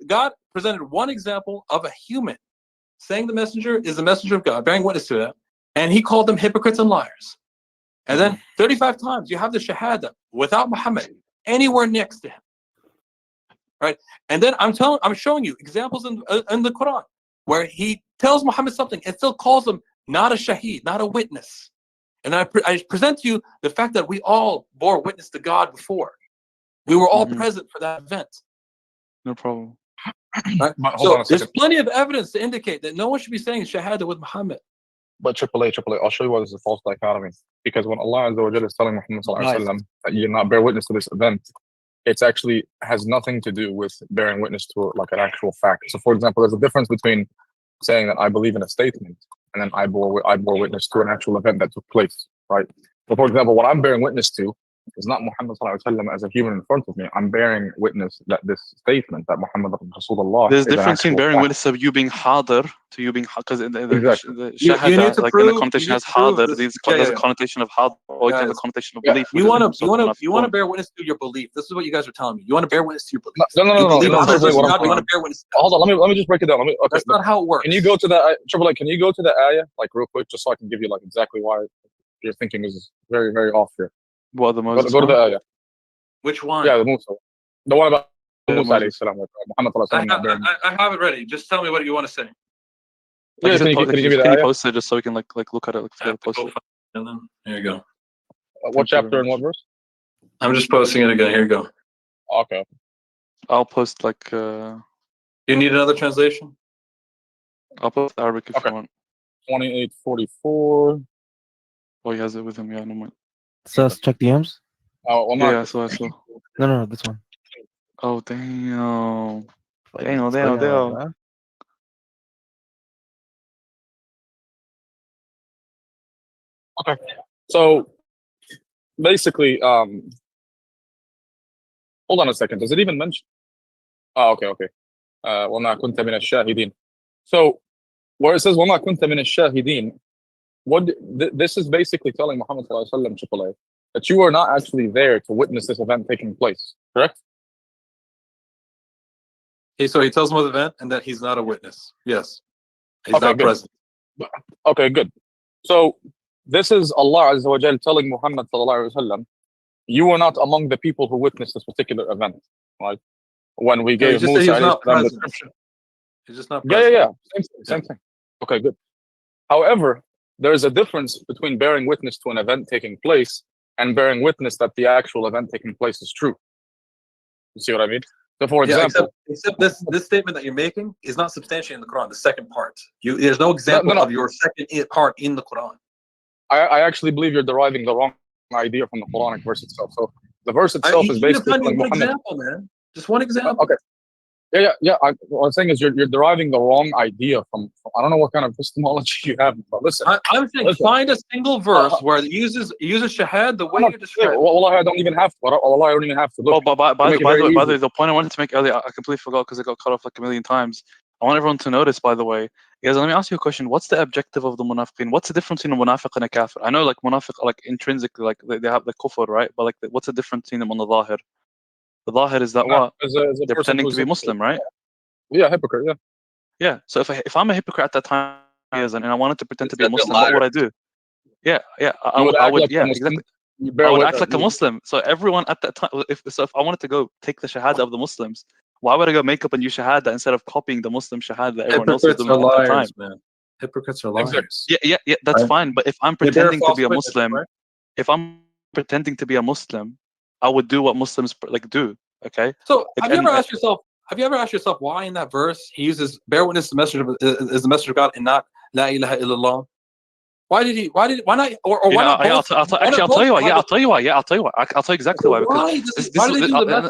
God presented one example of a human saying the messenger is the messenger of God, bearing witness to that, and he called them hypocrites and liars. And then 35 times you have the Shahada without Muhammad anywhere next to him. Right? And then I'm showing you examples in the Quran where he tells Muhammad something and still calls him not a shaheed, not a witness. And I present to you the fact that we all bore witness to God before. We were all present for that event. No problem. Right? So there's plenty of evidence to indicate that no one should be saying Shahada with Muhammad. But AAA, I'll show you why this is a false dichotomy. Because when Allah Azza wa Jalla is telling Muhammad sallallahu alaihi wasallam that you not bear witness to this event, it's actually has nothing to do with bearing witness to like an actual fact. So, for example, there's a difference between saying that I believe in a statement and then I bore witness to an actual event that took place, right? So, for example, what I'm bearing witness to is not Muhammad sallallahu alaihi wasallam as a human in front of me. I'm bearing witness that this statement that Muhammad Rasulullah There's is an difference between actual bearing fact. witness of you being hadir to you being, because the Exactly. shahada, You need to like in prove. the You connotation need has to prove hadir. this. There's a connotation of hadir, or you have a Guys, connotation of Yeah. belief. you which want is to bear witness to your belief. This is what you guys are telling me. You want to bear witness to your belief. No, You believe no. Muhammad is What I'm God. You want saying. to bear witness to that. Hold on. Let me just break it down. Okay, That's not how it works. Can you go to the Triple A? Can you go to the ayah like real quick, just so I can give you like exactly why your thinking is very, very off here? What, the Moses Go to the ayah. Which one? Yeah, the Musa. The one about Yeah, Musa alayhi Moses. salam. Muhammad sallallahu alaihi wasallam not bearing. I have it ready. Just tell me what you want to say. Yeah, can you give me the can you ayah? post it just so we can like look at it? Post it. And then there you go. What chapter and what verse? I'm just posting it again. Here you go. Okay. I'll post like. You need another translation? I'll post Arabic if you want. 2844. Oh, he has it with him. Yeah, no mind. So let's check DMs. Oh, well, yeah, I saw. No, this one. Oh, damn. Damn. Okay. So basically, hold on a second. Does it even mention? Oh, okay. وَمَا كُنْتَ مِنَ الشَّاهِدِينَ. So where it says وَمَا كُنْتَ مِنَ الشَّاهِدِينَ, this is basically telling Muhammad sallallahu alaihi wasallam that you are not actually there to witness this event taking place, correct? So he tells him of the event and that he's not a witness. Yes. He's not good. present. Okay, good. So this is Allah Azza wa Jal telling Muhammad sallallahu alaihi wasallam, you were not among the people who witnessed this particular event, right? When we gave Musa the description. He's just not present. Yeah. Same thing. Okay, good. However, there is a difference between bearing witness to an event taking place and bearing witness that the actual event taking place is true. You see what I mean? So, for example, except this statement that you're making is not substantiated in the Quran. The second part, there's no example of your second part in the Quran. I actually believe you're deriving the wrong idea from the Quranic verse itself. So the verse itself is basically telling one Muhammad. Example, man. Just one example. Okay. Yeah. What I'm saying is you're deriving the wrong idea from I don't know what kind of epistemology you have, but listen. I'm saying find a single verse where it uses shahad the way you describe. Wallahi, I don't even have to. Wallahi, I don't even have to. Look, by the way, the point I wanted to make earlier, I completely forgot because it got cut off like a million times. I want everyone to notice, by the way. Guys, let me ask you a question. What's the objective of the munafiqeen? What's the difference between a munafiq and a kafir? I know like munafiq, like intrinsically, like they have the kufr, right? But like, what's the difference between them on the zahir? The zahir is that what? They're pretending to be Muslim, right? Yeah, hypocrite, yeah. Yeah, so if I'm a hypocrite at that time and I wanted to pretend to be a Muslim, what would I do? Yeah, I would exactly. I would act like a Muslim. So everyone at that time, if I wanted to go take the shahada of the Muslims, why would I go make up a new shahada instead of copying the Muslim shahada that everyone else is doing at that time? Man. Hypocrites are liars. Yeah, that's fine. But if I'm pretending to be a Muslim, if I'm pretending to be a Muslim, I would do what Muslims like do. Okay. So have you ever asked yourself why in that verse he uses bear witness the messenger is the messenger of God and not la ilaha illallah? Why not? Or why not? I'll tell you why. I'll tell you exactly why. Why do they do the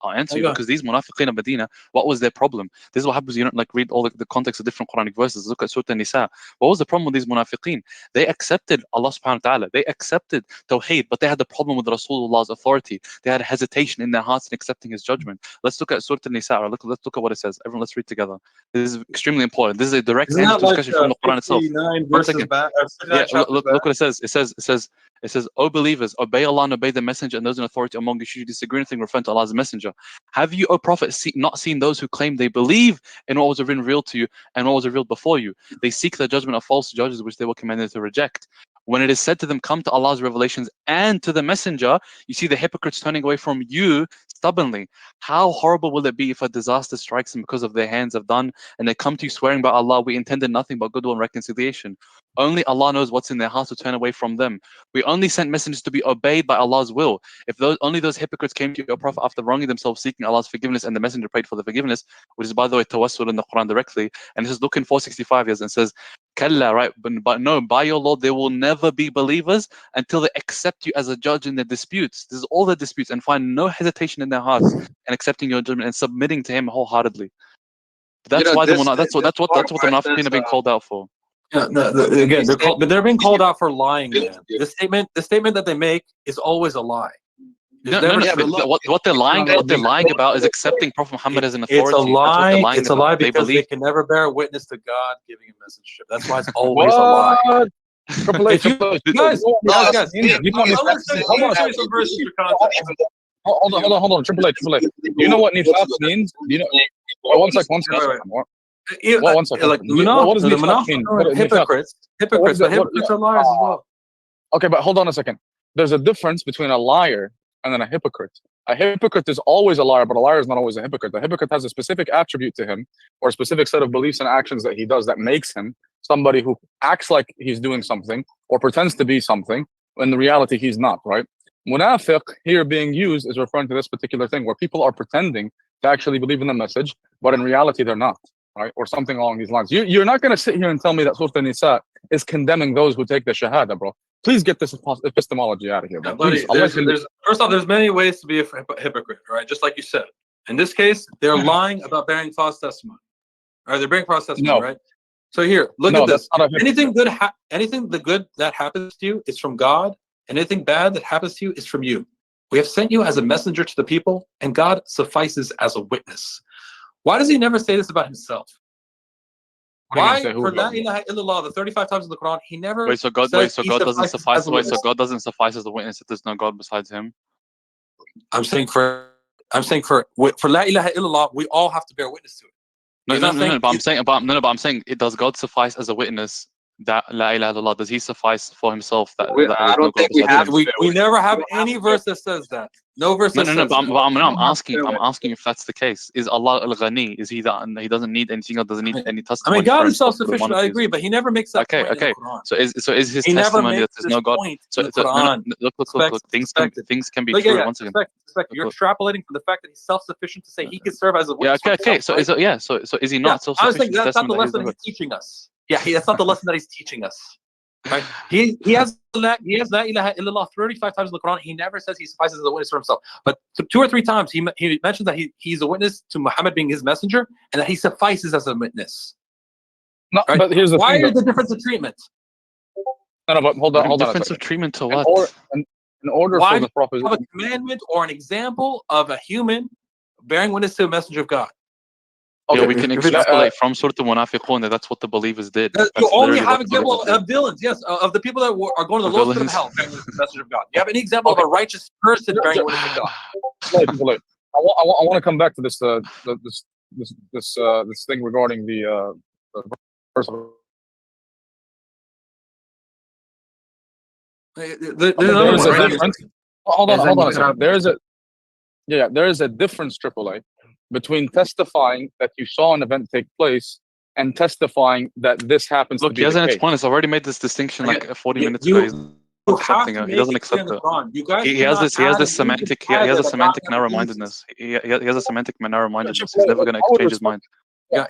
I'll answer you because these munafiqeen of Medina, what was their problem? This is what happens. You don't like read all the context of different Quranic verses. Look at Surah An-Nisa. What was the problem with these munafiqeen? They accepted Allah subhanahu wa ta'ala. They accepted Tawheed, but they had the problem with Rasulullah's authority. They had hesitation in their hearts in accepting his judgment. Let's look at Surah An-Nisa. Let's look at what it says. Everyone, let's read together. This is extremely important. This is a direct answer to discussion from the Quran itself. 1 second. Look what it says. It says, O believers, obey Allah and obey the messenger and those in authority among you. Should you disagree anything, refer to Allah's messenger. Have you, O Prophet, not seen those who claim they believe in what was revealed to you and what was revealed before you? They seek the judgment of false judges, which they were commanded to reject. When it is said to them, come to Allah's revelations and to the messenger, you see the hypocrites turning away from you stubbornly. How horrible will it be if a disaster strikes them because of their hands have done, and they come to you swearing by Allah, we intended nothing but goodwill and reconciliation. Only Allah knows what's in their hearts to turn away from them. We only sent messengers to be obeyed by Allah's will. If only those hypocrites came to your Prophet after wronging themselves, seeking Allah's forgiveness, and the messenger prayed for the forgiveness, which is, by the way, tawassul in the Quran directly. And this is looking 465 years and says, Kalla, right? But no, by your Lord, they will never be believers until they accept you as a judge in their disputes. This is all their disputes, and find no hesitation in their hearts in accepting your judgment and submitting to Him wholeheartedly. That's why that's what the munafiqeen have been called out for. Yeah, no, again, they're being called out for lying, man. The statement that they make is always a lie. What they're lying about is accepting Prophet Muhammad as an authority. It's a lie. It's a lie because they believe can never bear witness to God giving a message. That's why it's always a lie. Guys, hold on. Triple A. You know what nifaq means? Do you know? One second. What does nifaq mean? Hypocrites are liars as well. Okay, but hold on a second. There's a difference between a liar and then a hypocrite. A hypocrite is always a liar, but a liar is not always a hypocrite. A hypocrite has a specific attribute to him or a specific set of beliefs and actions that he does that makes him somebody who acts like he's doing something or pretends to be something when in reality he's not, right? Munafiq here being used is referring to this particular thing where people are pretending to actually believe in the message, but in reality they're not, right? Or something along these lines. You're not going to sit here and tell me that Surah An-Nisa is condemning those who take the Shahada, bro. Please get this epistemology out of here, bro. Please, first off, there's many ways to be a hypocrite, right? Just like you said. In this case, they're lying about bearing false testimony. Or they're bearing false testimony, right? So here, look at this. Anything good that happens to you is from God. Anything bad that happens to you is from you. We have sent you as a messenger to the people, and God suffices as a witness. Why does he never say this about himself? Why for La ilaha illallah the 35 times in the Quran he never God doesn't suffice. So God doesn't suffice as a witness if there's no God besides him. I'm saying for La ilaha illallah we all have to bear witness to it. No. But I'm saying it does God suffice as a witness that La ilaha illallah? Does he suffice for himself that I don't think we have. We never have any verse that says that. No verse. No. But I'm asking if that's the case. Is Allah al-Ghani? Is he that he doesn't need anything? Or doesn't need any testimony? I mean, God is self-sufficient. I agree, but he never makes that point in the Quran. So is his testimony that there's no God? Look. Things can be true. Once again, you're extrapolating from the fact that he's self-sufficient to say he could serve as a witness. Okay. So is he not self-sufficient? I was thinking that's not the lesson he's teaching us. Yeah, that's not the lesson that he's teaching us. Right? He has La ilaha illallah 35 times in the Quran. He never says he suffices as a witness for himself. But 2 or 3 times he mentions that he's a witness to Muhammad being his messenger and that he suffices as a witness. No, right? But here's the Why thing. Why is the difference of treatment? No, but hold on. Difference of treatment to what? In order for the Prophet have a commandment or an example of a human bearing witness to a messenger of God. Okay, we can extrapolate from Surah Al-Munafiqun that's what the believers did. You only have example of villains, yes, of the people that are going to the lowest pit of hell bearing witness to the message of God. You have any example of a righteous person bearing witness to God? I want to come back to this thing regarding the first. There is a difference. Hold on a second. There is a difference, AAA, between testifying that you saw an event take place and testifying that this happens to be the case. Look, he hasn't explained this. I already made this distinction like 40 minutes ago. He's not accepting it. He doesn't accept it. He has this semantic narrow-mindedness. He has a semantic narrow-mindedness. He's never going to exchange his mind.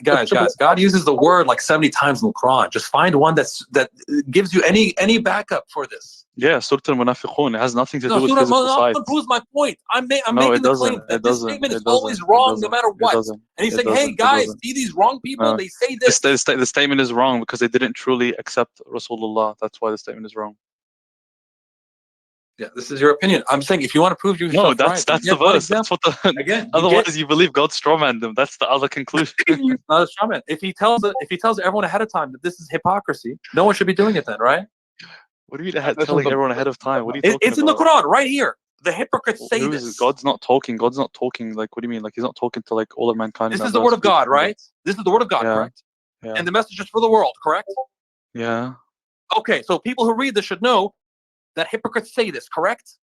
Guys, God uses the word like 70 times in the Quran. Just find one that gives you any backup for this. Yeah, Surah Al-Munafiqun. It has nothing to do with physical sight. Proves my point. I'm making the claim that this statement is always wrong no matter what. And he's saying, hey guys, see these wrong people? They say this. The statement is wrong because they didn't truly accept Rasulullah. That's why the statement is wrong. Yeah, this is your opinion. I'm saying if you want to prove yourself that's the verse. That's what otherwise you believe God strawman them. That's the other conclusion. Not a strawman. If he tells everyone ahead of time that this is hypocrisy, no one should be doing it then, right? What do you mean telling everyone ahead of time? What are you talking It's in the Quran right here. The hypocrites say this. God's not talking. God's not talking. Like, what do you mean? Like, he's not talking to like all of mankind. This is the word of God, right? This is the word of God, correct? Yeah. And the message is for the world, correct? Yeah. Okay, so people who read this should know that hypocrites say this, correct?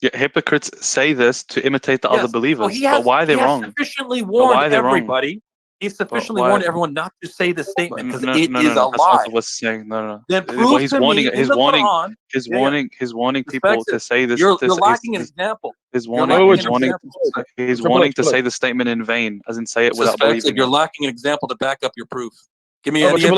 Yeah, hypocrites say this to imitate the other believers. But why are they wrong? Sufficiently warned everybody. He's sufficiently warned everyone not to say the statement because it is a lie. That's not what he's saying. No. Then prove he's to warning. me He's warning people to say this. You're lacking an example. He's warning to say the statement in vain, as in say it without believing. You're lacking an example to back up your proof. Give me any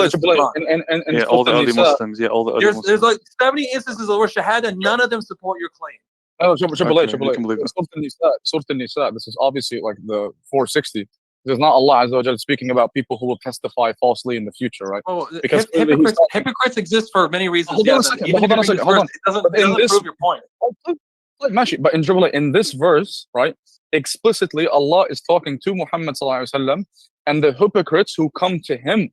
all the early Muslims. Yeah, all the early Muslims. There's like 70 instances where Shahada, none of them support your claim. Oh, Triple A. Surah An-Nisa. This is obviously like the 460. There's not Allah Azza wa Jalla speaking about people who will testify falsely in the future, right? Oh, Because hypocrites exist for many reasons. Hold on a second. Hold on a second. Hold on. It doesn't prove your point. But in this verse, right, explicitly Allah is talking to Muhammad sallallahu alaihi wasallam and the hypocrites who come to him,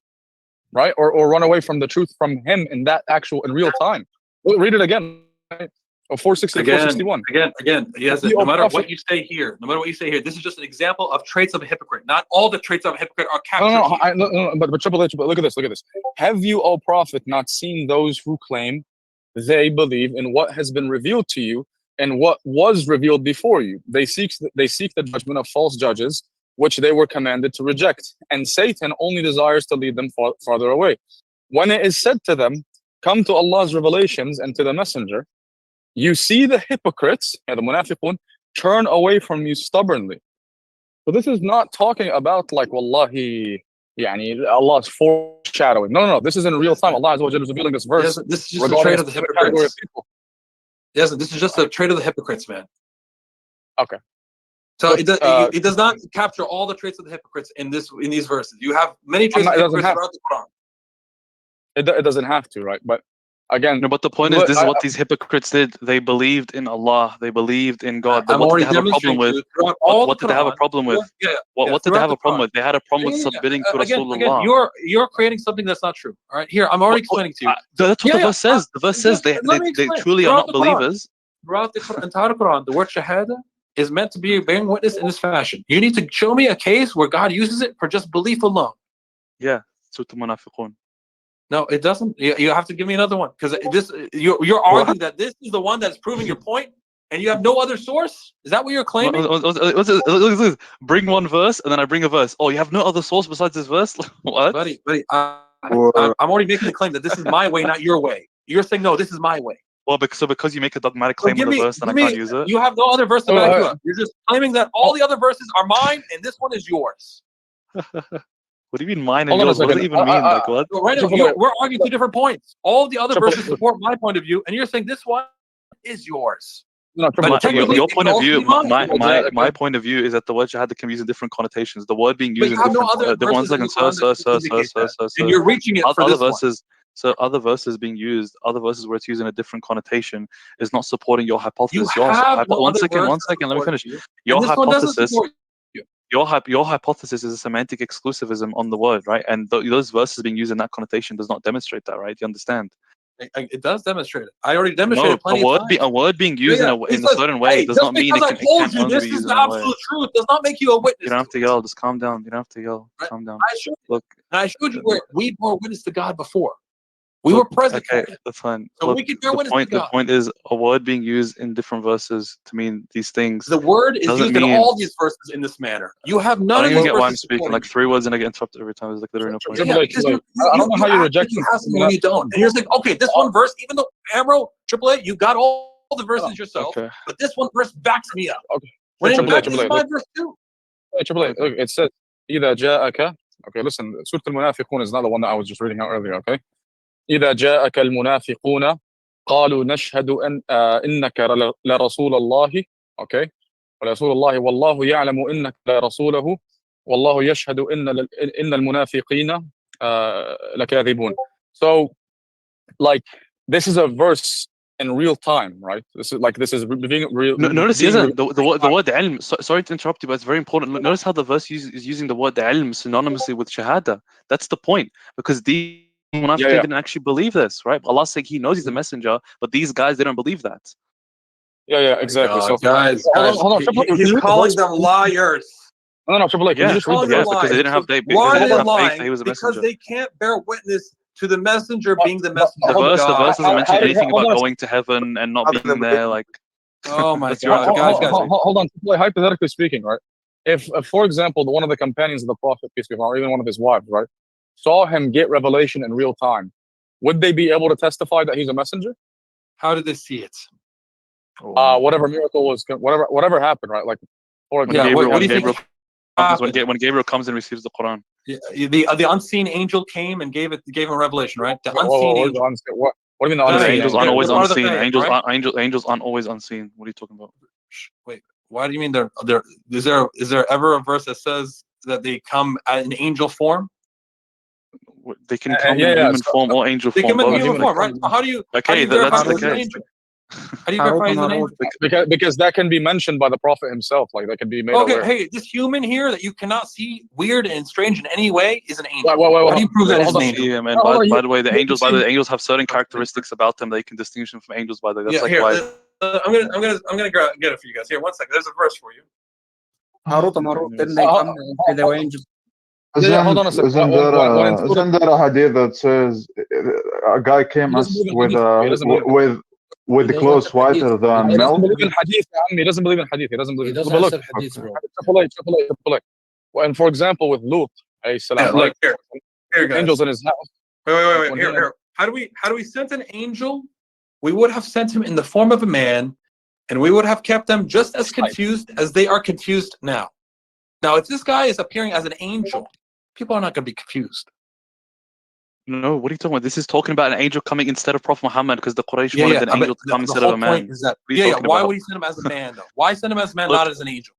right, or run away from the truth from him in real time. We'll read it again. Right? 460 to 461. Again. Yes. No matter what you say here, this is just an example of traits of a hypocrite. Not all the traits of a hypocrite are captured. No. But Triple H, look at this. Have you, O Prophet, not seen those who claim they believe in what has been revealed to you and what was revealed before you? They seek the judgment of false judges, which they were commanded to reject. And Satan only desires to lead them farther away. When it is said to them, come to Allah's revelations and to the messenger, you see the hypocrites, the munafiqun, turn away from you stubbornly. So this is not talking about like, wallahi, Allah's foreshadowing. No. This is in real time. Allah Azza wa Jalla is revealing this verse. Yes, this is just a trait of the hypocrites. Yes, this is just a trait of the hypocrites, man. Okay. So it does not capture all the traits of the hypocrites in these verses. You have many traits of the hypocrites throughout the Quran. It doesn't have to, right? But again, no, but the point is, this is what these hypocrites did. They believed in Allah. They believed in God. But what did they have a problem with? What did they have a problem with? What did they have a problem with? They had a problem with submitting to Rasulullah. Again, you're creating something that's not true. All right, here I'm already explaining to you. That's what the verse says. The verse says they truly are not believers. Throughout the entire Quran, the word Shahada is meant to be bearing witness in this fashion. You need to show me a case where God uses it for just belief alone. Yeah, Surah Munafiqun. No, it doesn't. You have to give me another one because you're arguing that this is the one that's proving your point, and you have no other source. Is that what you're claiming? Bring one verse, and then I bring a verse. Oh, you have no other source besides this verse? What? Buddy, I'm already making the claim that this is my way, not your way. You're saying no, this is my way. Well, because you make a dogmatic claim on the verse, then I can't use it. You have no other verse to back you up. You're just claiming that all the other verses are mine, and this one is yours. What do you mean mine and yours? What does it even mean? Like what? Right now, we're arguing 2 different points. All the other verses support my point of view, and you're saying this one is yours. No, your point of view, my point of view is that the word Shahada can be used in different connotations. The word being used in different. One second, sir. And you're reaching it for other this verses. So other verses being used, other verses where it's used in a different connotation is not supporting your hypothesis. One second, let me finish. Your hypothesis is a semantic exclusivism on the word, right? And those verses being used in that connotation does not demonstrate that, right? You understand? It does demonstrate it. I already demonstrated plenty of times. A word being used in a certain way does not mean it can only be used in a way. This is the absolute truth. Does not make you a witness. You don't have to yell. Just calm down. You don't have to yell. Calm down. I showed you where we bore witness to God before. We were present. Okay, that's fine. So we can bear witness to God. The point is a word being used in different verses to mean these things. The word is used in all these verses in this manner. You have none of these verses. I don't get why I'm speaking like 3 words and I get interrupted every time. It's like literally no point. I don't know how you reject something when you don't. And you're saying, okay, this one verse, even though Amro, AAA, you got all the verses yourself, but this one verse backs me up. Okay. When in fact, this is my verse too. AAA, it says, إذا جاءك. Okay, listen, Surah Al-Munafiqun is not the one that I was just reading out earlier, okay? إذا جاءك المنافقون قالوا نشهد إنك لرسول الله okay ورسول الله والله يعلم إنك لرسوله والله يشهد إن المنافقين لكاذبون. So like this is a verse in real time, right? This is being real. Notice the word ilm. Sorry to interrupt you, but it's very important. Notice how the verse is using the word ilm synonymously with shahada. That's the point, because the Munafiq didn't actually believe this, right? Allah said He knows He's a messenger, but these guys didn't believe that. Yeah, exactly. So guys, hold on. He's calling them liars. No, Triple A. Because they didn't have faith that He was a messenger. Because they can't bear witness to the messenger being the messenger. The verse doesn't mention anything about going to heaven and not being there. Like, oh my God, guys. Hold on. Triple A, hypothetically speaking, right? If, for example, one of the companions of the Prophet, peace be upon him, or even one of his wives, right, saw him get revelation in real time, would they be able to testify that he's a messenger? How did they see it? Whatever miracle was, whatever happened, right? Like, for example, when Gabriel comes and receives the Quran. The unseen angel came and gave him revelation, right? The unseen angel. What do you mean the unseen? Angels aren't always unseen. Angels aren't always unseen. What are you talking about? Wait, why do you mean there? Is there ever a verse that says that they come in angel form? They can come in human form or angel they form. They come in human form, right? So how do you verify that's the he's an case. angel? How do you verify he's an angel? Because that can be mentioned by the Prophet himself. Like that can be made aware. Hey, this human here that you cannot see, weird and strange in any way, is an angel. How do you prove that is an angel? Yeah, man. By the way, the angels have certain characteristics about them that you can distinguish them from angels. By the way, that's why. I'm gonna get it for you guys. Here, 1 second. There's a verse for you. Harut and Marut, didn't they come and say they were angels? Hold on a second. Isn't there a hadith that says a guy came us with clothes whiter than he milk? doesn't believe in hadith. He doesn't believe in hadith. He doesn't believe. He doesn't accept hadith, bro. And for example, with Lut, Look here, guys. Angels in his house. Wait. Here. How do we send an angel? We would have sent him in the form of a man, and we would have kept them just as confused as they are confused now. Now, if this guy is appearing as an angel, people are not going to be confused. No, what are you talking about? This is talking about an angel coming instead of Prophet Muhammad because the Quraysh wanted an angel to come instead of a man. Point is that, why would he send him as a man, though? Why send him as a man, not as an angel?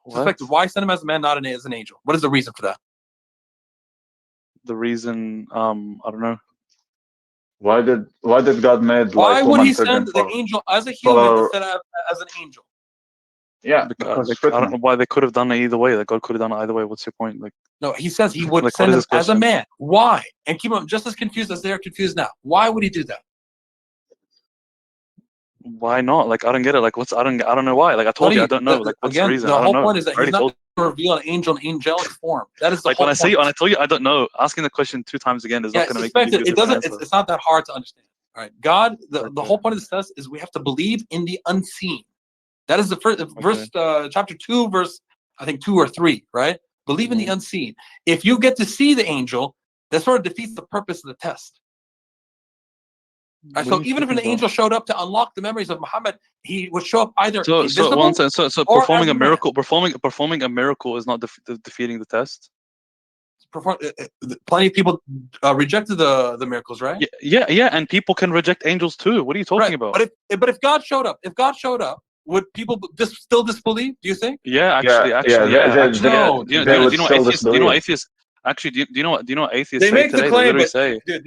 Why send him as a man, not as an angel? What is the reason for that? The reason, I don't know. Why did God made? Why would he send the angel as a human instead of as an angel? Yeah, because I don't know why they could have done it either way. Like God could have done it either way. What's your point? Like, no, he says he would send him as a man. Why? And keep them just as confused as they are confused now. Why would he do that? Why not? Like, I don't get it. Like, I don't know why. Like, I told you, I don't know. Like, what's the reason? The whole point is that he's not going to reveal an angel in angelic form. That is the whole point. When I tell you, I don't know. Asking the question 2 times again is not going to make it easier. It doesn't. It's not that hard to understand. All right, God. The whole point of this test is we have to believe in the unseen. That is the first verse, chapter 2, verse I think 2 or 3. Right? Believe in the unseen. If you get to see the angel, that sort of defeats the purpose of the test. Right, so even if an angel showed up to unlock the memories of Muhammad, he would show up either invisible so performing a miracle. Performing a miracle is not defeating the test. Plenty of people rejected the miracles, right? Yeah, and people can reject angels too. What are you talking about? But if God showed up, would people still disbelieve? Do you think? Yeah, actually, no. Do you know atheists? Actually, do you know what atheists say today?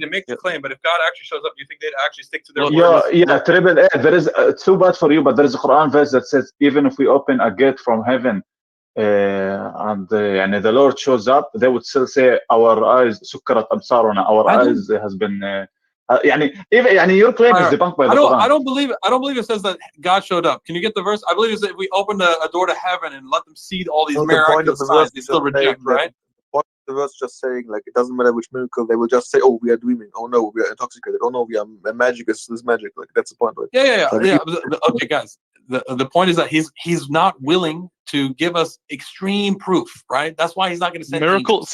They make the claim, but if God actually shows up, do you think they'd actually stick to their word? Triple A. There is too bad for you, but there is a Quran verse that says even if we open a gate from heaven, and the Lord shows up, they would still say our eyes سكرت أبصارنا. Our eyes has been. Your claim is debunked by the Quran. I don't believe it says that God showed up. Can you get the verse? I believe it says if we open a door to heaven and let them see all these miraculous signs, they still reject, right? The verse just saying like it doesn't matter which miracle, they will just say, oh, we are dreaming, oh no, we are intoxicated, oh no, we are magic, this magic. Like that's the point, right? Yeah. Okay, guys. The point is that he's not willing to give us extreme proof, right? That's why he's not going to send miracle. If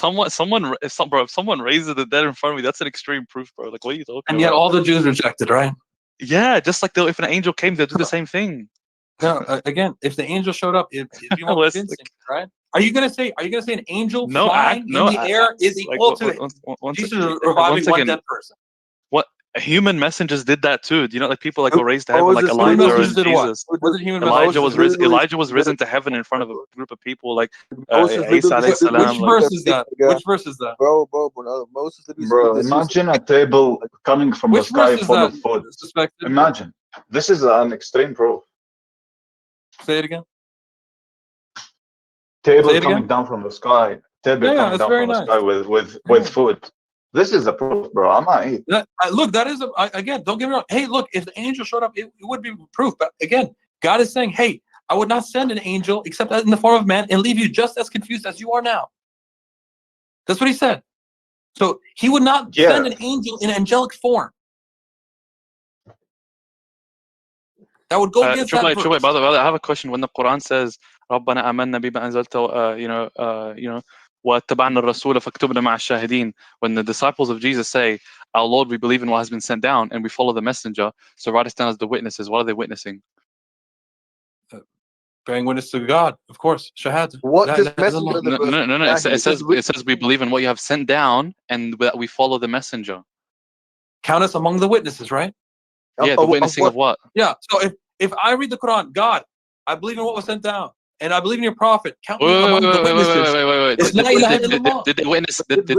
someone raises the dead in front of me, that's an extreme proof, bro. Like, what are you talking about? And yet all the Jews rejected, right? Yeah, just like if an angel came, they'll do the same thing. No, again, if the angel showed up, it'd be more convincing, right? Are you gonna say an angel flying in the air is equal to Jesus reviving one dead person? What human messengers did that too? Do you know, like people were raised to heaven, like Elijah and Jesus. Elijah was risen to heaven in front of a group of people, like Isa alayhi salam. Which verse is that? Which verse is that? Bro, imagine a table coming from the sky full of food. Imagine. This is an extreme proof. Say it again. Table coming down from the sky. Table coming down from the sky with food. This is a proof, bro. I'm not eating. Look, that is again. Don't get me wrong. Hey, look, if the angel showed up, it would be proof. But again, God is saying, hey, I would not send an angel except in the form of man and leave you just as confused as you are now. That's what he said. So he would not send an angel in angelic form. That would go against that verse. By the way, I have a question. When the Quran says, "ربنا آمنا بما أنزلت," واتبعنا الرسول فاكتبنا مع الشاهدين. When the disciples of Jesus say, "Our Lord, we believe in what has been sent down, and we follow the messenger, so write us down as the witnesses." What are they witnessing? Bearing witness to God, of course. Shahada. No. It says we believe in what you have sent down, and that we follow the messenger. Count us among the witnesses, right? Yeah, the witnessing of what? Yeah. So if I read the Quran, God, I believe in what was sent down. and I believe in your prophet. Count me among the witnesses. Wait. It's la ilaha illallah. Did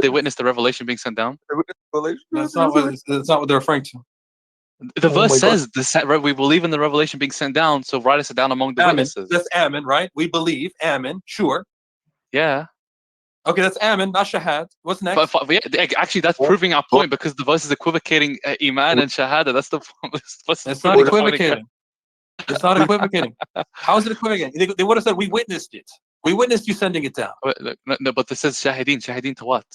they witness the revelation being sent down? That's not what they're referring to. The verse says right, we believe in the revelation being sent down, so write us down among the witnesses. That's amen, right? We believe, amen, sure. Yeah. Okay, that's amen, not shahad. What's next? Actually, that's proving our point because the verse is equivocating iman and shahada. That's the It's not equivocating. It's not equivocating. How is it equivocating? They would have said, we witnessed it. We witnessed you sending it down. No, but this says shahideen. Shahideen to what?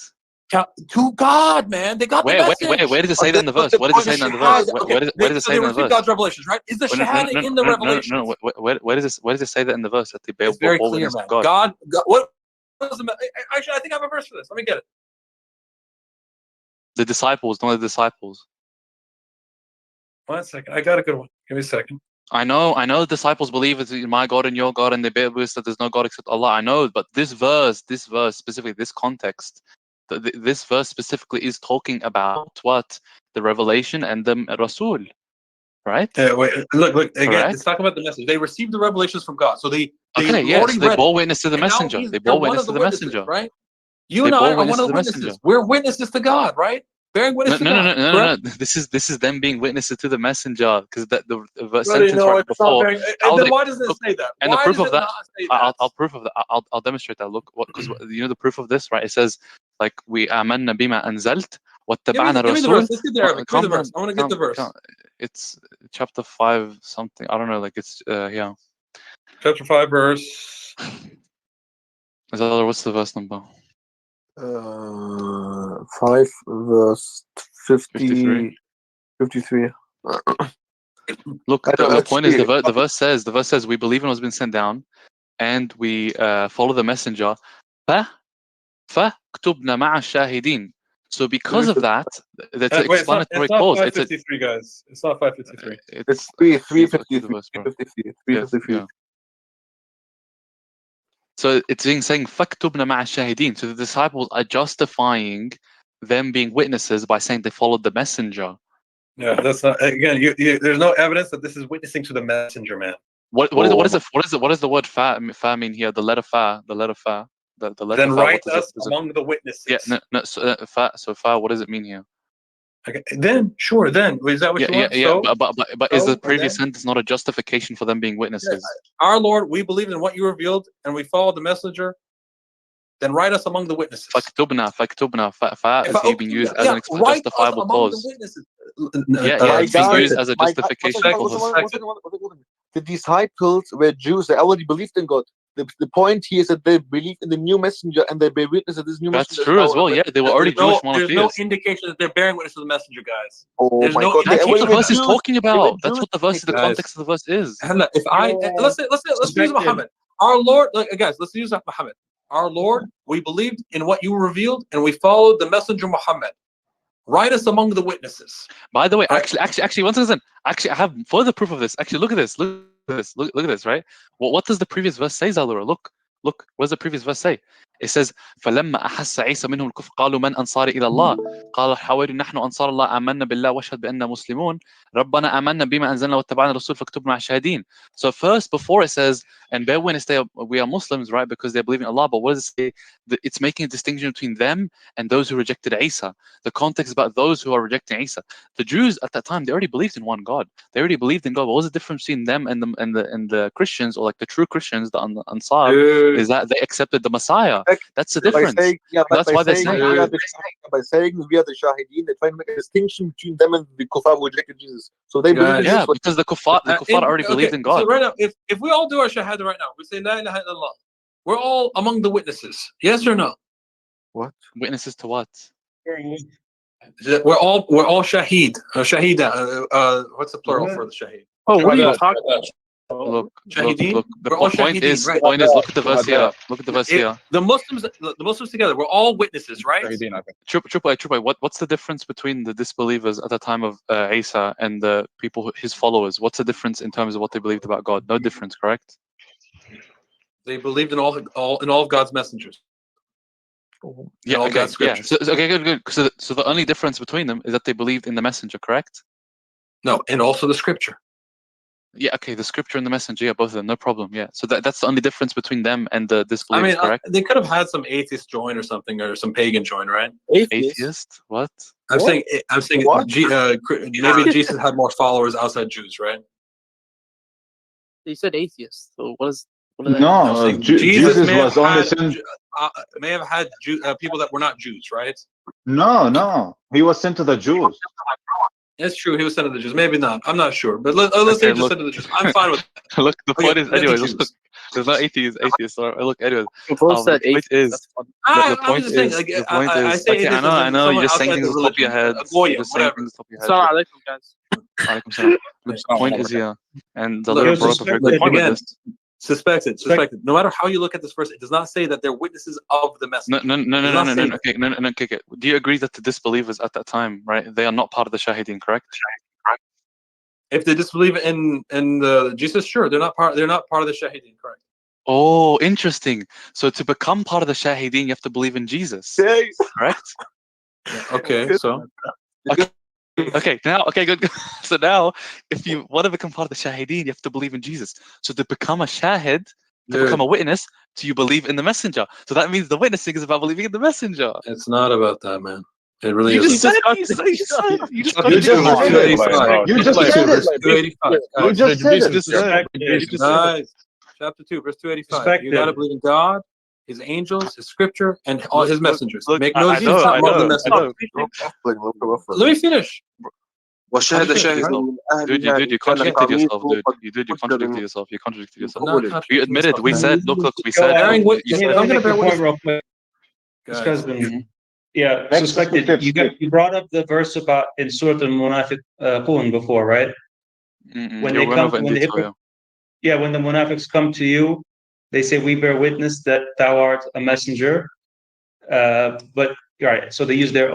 To God, man. They got the message. Where does it say that in the verse? Where does it say that in the verse? Where does it say that in the verse? God's revelations, right? Is the shahada in the revelations? No. Where does it say that in the verse that they bear it's very clear, man. God. What was the? Actually, I think I have a verse for this. Let me get it. The disciples, not the disciples. 1 second. I got a good one. Give me a second. I know the disciples believe it's my God and your God, and they bear witness that there's no God except Allah. I know, but this verse specifically, this context, this verse specifically is talking about what? The revelation and the Rasul, right? Wait, look again. Correct? It's talking about the message. They received the revelations from God, so they bore witness to the messenger. They bore witness to the messenger, right? You and I are one of the witnesses. We're witnesses to God, right? Bearing witness to God. No. This is them being witnesses to the messenger, because the sentence right before. Then why doesn't it say that? And the proof of that, I'll demonstrate that. Look, because you know the proof of this, right? It says like we amanna bima anzalt wattaba'na rasul. Let's get the Arabic. Give me the verse. I want to get the verse. It's chapter 5 something. I don't know. Like it's yeah. Chapter 5 verse. What's the verse number? 5 verse 53. Look, the point is the verse says we believe in what's been sent down, and we follow the messenger. فَاكْتُبْنَا مَعَ الشَّاهِدِينَ. So because of that, that's an explanatory clause. It's not 553, guys. It's not 553. It's 353. So it's being saying فَاكْتُبْنَا مَعَ الشَّاهِدِينَ. So the disciples are justifying them being witnesses by saying they followed the messenger. Yeah, that's not, again. There's no evidence that this is witnessing to the messenger, man. What is the word fa mean here? The letter fa. The letter fa. The letter then fa, write us among the witnesses. Yeah, so fa. What does it mean here? Okay, then sure. Then is that what you want? Yeah. But is the previous sentence not a justification for them being witnesses? Yeah, our Lord, we believe in what you revealed, and we follow the messenger. Then write us among the witnesses. Faktubna. Fa is here being used as an justifiable clause. It's being used as a justification clause. The disciples were Jews. They already believed in God. The point here is that they believe in the new messenger and they bear witness that this new messenger. That's true as well. Yeah, they were already Jewish monotheists. There's no indication that they're bearing witness to the messenger, guys. Oh there's my God! That's what the verse is talking about. That's what the verse, the context of the verse is. Let's use Muhammad. Our Lord, guys, let's use Muhammad. Our Lord, we believed in what you revealed, and we followed the messenger Muhammad. Write us among the witnesses. By the way, actually, one second. Actually, I have further proof of this. Actually, look at this. Look at this. Right? What does the previous verse say, Zalura? Look. What does the previous verse say? It says, فَلَمَّا أَحَسَّ عِيسَى مِنْهُمُ الْكُفْرَ قَالُوا مَنْ أَنصَارِ إِلَى اللَّهِ قَالَ الْحَوَارِيُّونَ نَحْنُ أَنصَارُ اللَّهِ آمَنَّا بِاللَّهِ وَاشْهَدْ بِأَنَّا مُسْلِمُونَ رَبَّنَا آمَنَّا بِمَا أَنزَلْنَا وَاتَّبَعْنَا الرَّسُولَ فَاكْتُبْنَا مَعَ الشَّاهِدِينَ. So first, before it says, and bear witness we are Muslims, right? Because they believe in Allah. But what does it say? It's making a distinction between them and those who rejected Isa. The context about those who are rejecting Isa. The Jews at that time, they already believed in one God. They already believed in God. What was the difference between them and the Christians, or like the true Christians, the Ansar, is that they accepted the Messiah. That's the difference. That's why they're saying by saying we are the Shahideen, they try to make a distinction between them and the Kuffar who rejected Jesus. So they believe in because the Kuffar already believed in God. So right now, if we all do our Shahada right now, we say La ilaha illallah, we're all among the witnesses. Yes or no? What? Witnesses to what? We're all Shaheed. Shahida. What's the plural for the Shaheed? Oh, what are you talking about? Look. The point is, look at the verse here. Look at the verse here. The Muslims together, we're all witnesses, right? Triple, what's the difference between the disbelievers at the time of Isa and the people, his followers? What's the difference in terms of what they believed about God? No difference, correct? They believed in all of God's messengers. Yeah. So, okay, good. So the only difference between them is that they believed in the messenger, correct? No, and also the scripture. Yeah, okay, the scripture and the messenger, yeah, both of them, no problem. Yeah, so that's the only difference between them and the disbelievers, correct? They could have had some atheist join or something, or some pagan join, right? Atheist? What? I'm saying maybe Jesus had more followers outside Jews, right? He said atheist. So what is? No, Jesus was only sent. May have had people that were not Jews, right? No, he was sent to the Jews. It's true. He was sent to the Jews. Maybe not. I'm not sure. But let's say just sent to the Jews. I'm fine with that. Look, the point is, anyways, look, there's not atheists. Look, anyways, the point is, the point is, okay, I know, you're just saying things off the top of your head. You're just saying things off the top of your head. Alaikum salam. The point is here, and the Lord brought up a very good point with this. Suspected. No matter how you look at this verse, it does not say that they're witnesses of the message. No. Okay. Do you agree that the disbelievers at that time, right? They are not part of the Shahideen, correct? If they disbelieve in Jesus, sure, they're not part of the Shahideen, correct? Oh, interesting. So to become part of the Shahideen, you have to believe in Jesus, correct? Okay. So. Okay, good. So now, if you want to become part of the Shahideen, you have to believe in Jesus. So to become a Shahid, become a witness, do you believe in the messenger? So that means the witnessing is about believing in the messenger. It's not about that, man. It really isn't. You just said Chapter 2, verse 285. You gotta believe in God, His angels, His scripture, and all His messengers. Make no Jesus among the messengers. Let me finish. Dude, you contradicted yourself, dude. You contradicted yourself. You admitted. We said, look, we said. I'm going to bear witness real quick. This guy's been, suspected. You brought up the verse about in Surah Al-Munafiqun before, right? When they come, when the Munafiqs come to you, they say, "We bear witness that thou art a messenger." But right, so they use their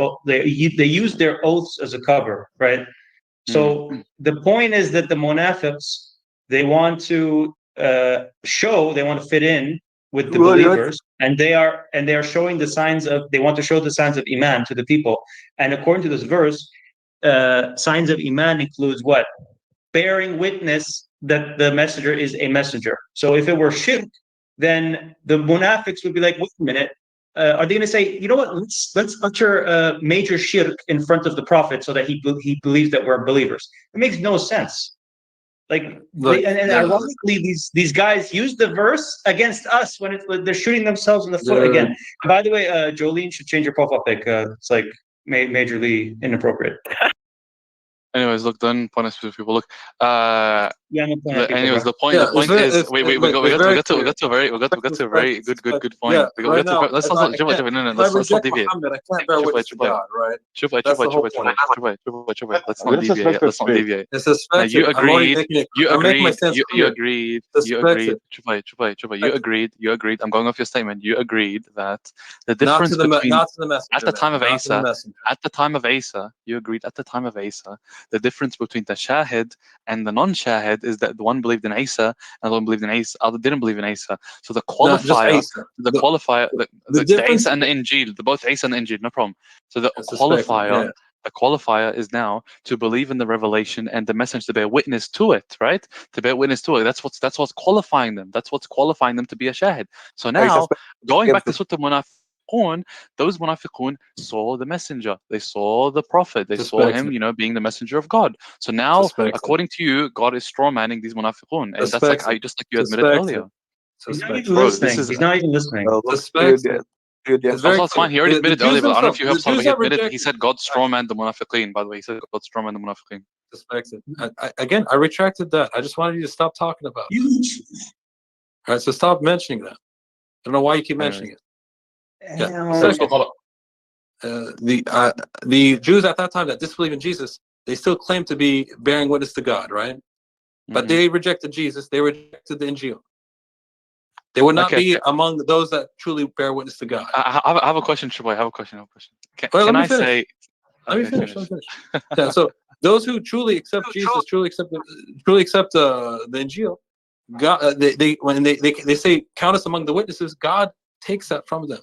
oaths as a cover, right? So the point is that the Munafiqs, they want to fit in with the believers, and they are showing the signs of. They want to show the signs of Iman to the people, and according to this verse, signs of Iman includes what? Bearing witness that the messenger is a messenger. So if it were shirk, then the Munafiqs would be like, wait a minute. Are they going to say, you know what? Let's utter major shirk in front of the Prophet so that he believes that we're believers? It makes no sense. Ironically, these guys use the verse against us when they're shooting themselves in the foot again. By the way, Jolene should change your profile pic. It's like majorly inappropriate. Anyways, look, don't point us to people. Look, anyways, the point is, we got to a very good point. Let's not deviate. Let's not deviate. Now, you agreed. I'm going off your statement. You agreed that the difference between at the time of Asa, you agreed at the time of Asa. The difference between the Shahid and the non-Shahid is that the one believed in Isa and the one believed in Isa, other didn't believe in Isa. So the qualifier, the Isa and the Injil, both Isa and the Injil, no problem. So the qualifier is now to believe in the revelation and the message, to bear witness to it, right? To bear witness to it. That's what's qualifying them. That's what's qualifying them to be a Shahid. So now, going back to Surah Al-Munafiqun, those Munafiqun saw the messenger. They saw the prophet. They saw him, being the messenger of God. So now, according to you, God is strawmanning these Munafiqun, and that's like you admitted earlier. He's not even listening. He's not even listening. That's fine. He already admitted earlier, but I don't know if you heard something. He admitted. He said God strawmanned the Munafiqin. By the way, he said God strawmanned the Munafiqin. Suspected. Again, I retracted that. I just wanted you to stop talking about it. All right, so stop mentioning that. I don't know why you keep mentioning it. The Jews at that time that disbelieve in Jesus, they still claim to be bearing witness to God, right? But they rejected Jesus. They rejected the Injil. They would not be among those that truly bear witness to God. I have a question, Shaboy. I have a question. Let me finish. Yeah, so those who truly accept Jesus, truly accept the Injil, God, they say, count us among the witnesses. God takes that from them.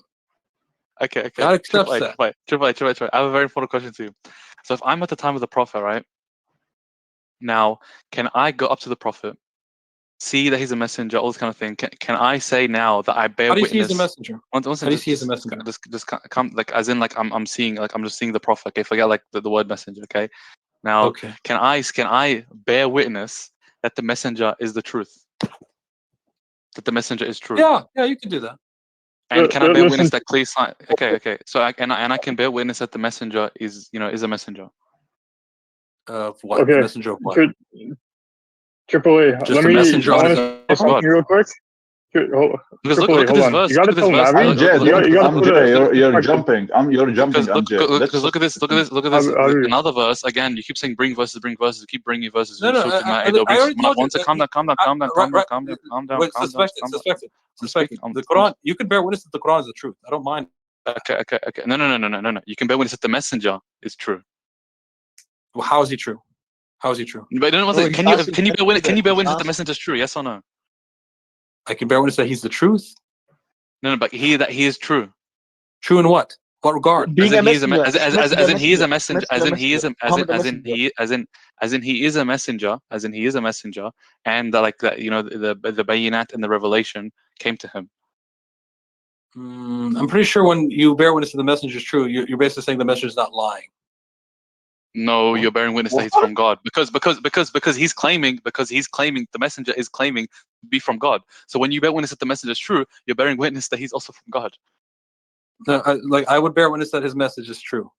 Okay. God accepts that. I have a very important question to you. So if I'm at the time of the Prophet, right? Now, can I go up to the Prophet, see that he's a messenger, all this kind of thing? Can I say now that I bear How do you witness? see he's a messenger? How do you see he's a messenger? Just come, like, as in, like, I'm seeing, like, I'm just seeing the Prophet. Okay, forget like the word messenger. Okay, now can I bear witness that the messenger is the truth? That the messenger is true? Yeah, you can do that. And can I bear witness that clear sign? Okay. So I can bear witness that the messenger is a messenger. Of what? The messenger of what? Triple A, Just a messenger on his own. real quick. Triple A, hold on. You gotta tell Amjad, you're jumping. You're jumping, Amjad. Look at this. Another verse. Again, you keep saying bring verses. You keep bringing verses. No, I already told you. Calm down. Suspected. The Quran. You can bear witness that the Quran is the truth. I don't mind. Okay. No. You can bear witness that the messenger is true. Well, how is he true? But can you bear witness that the messenger is true? Yes or no? I can bear witness that he's the truth. No, but that he is true. True in what? What regard? As in he is a messenger. As in he is a messenger, and like that, the bayinat and the revelation came to him. I'm pretty sure when you bear witness that the messenger is true, you're basically saying the messenger is not lying. No, you're bearing witness that he's from God because he's claiming the messenger is claiming to be from God. So when you bear witness that the messenger is true, you're bearing witness that he's also from God. No, I would bear witness that his message is true.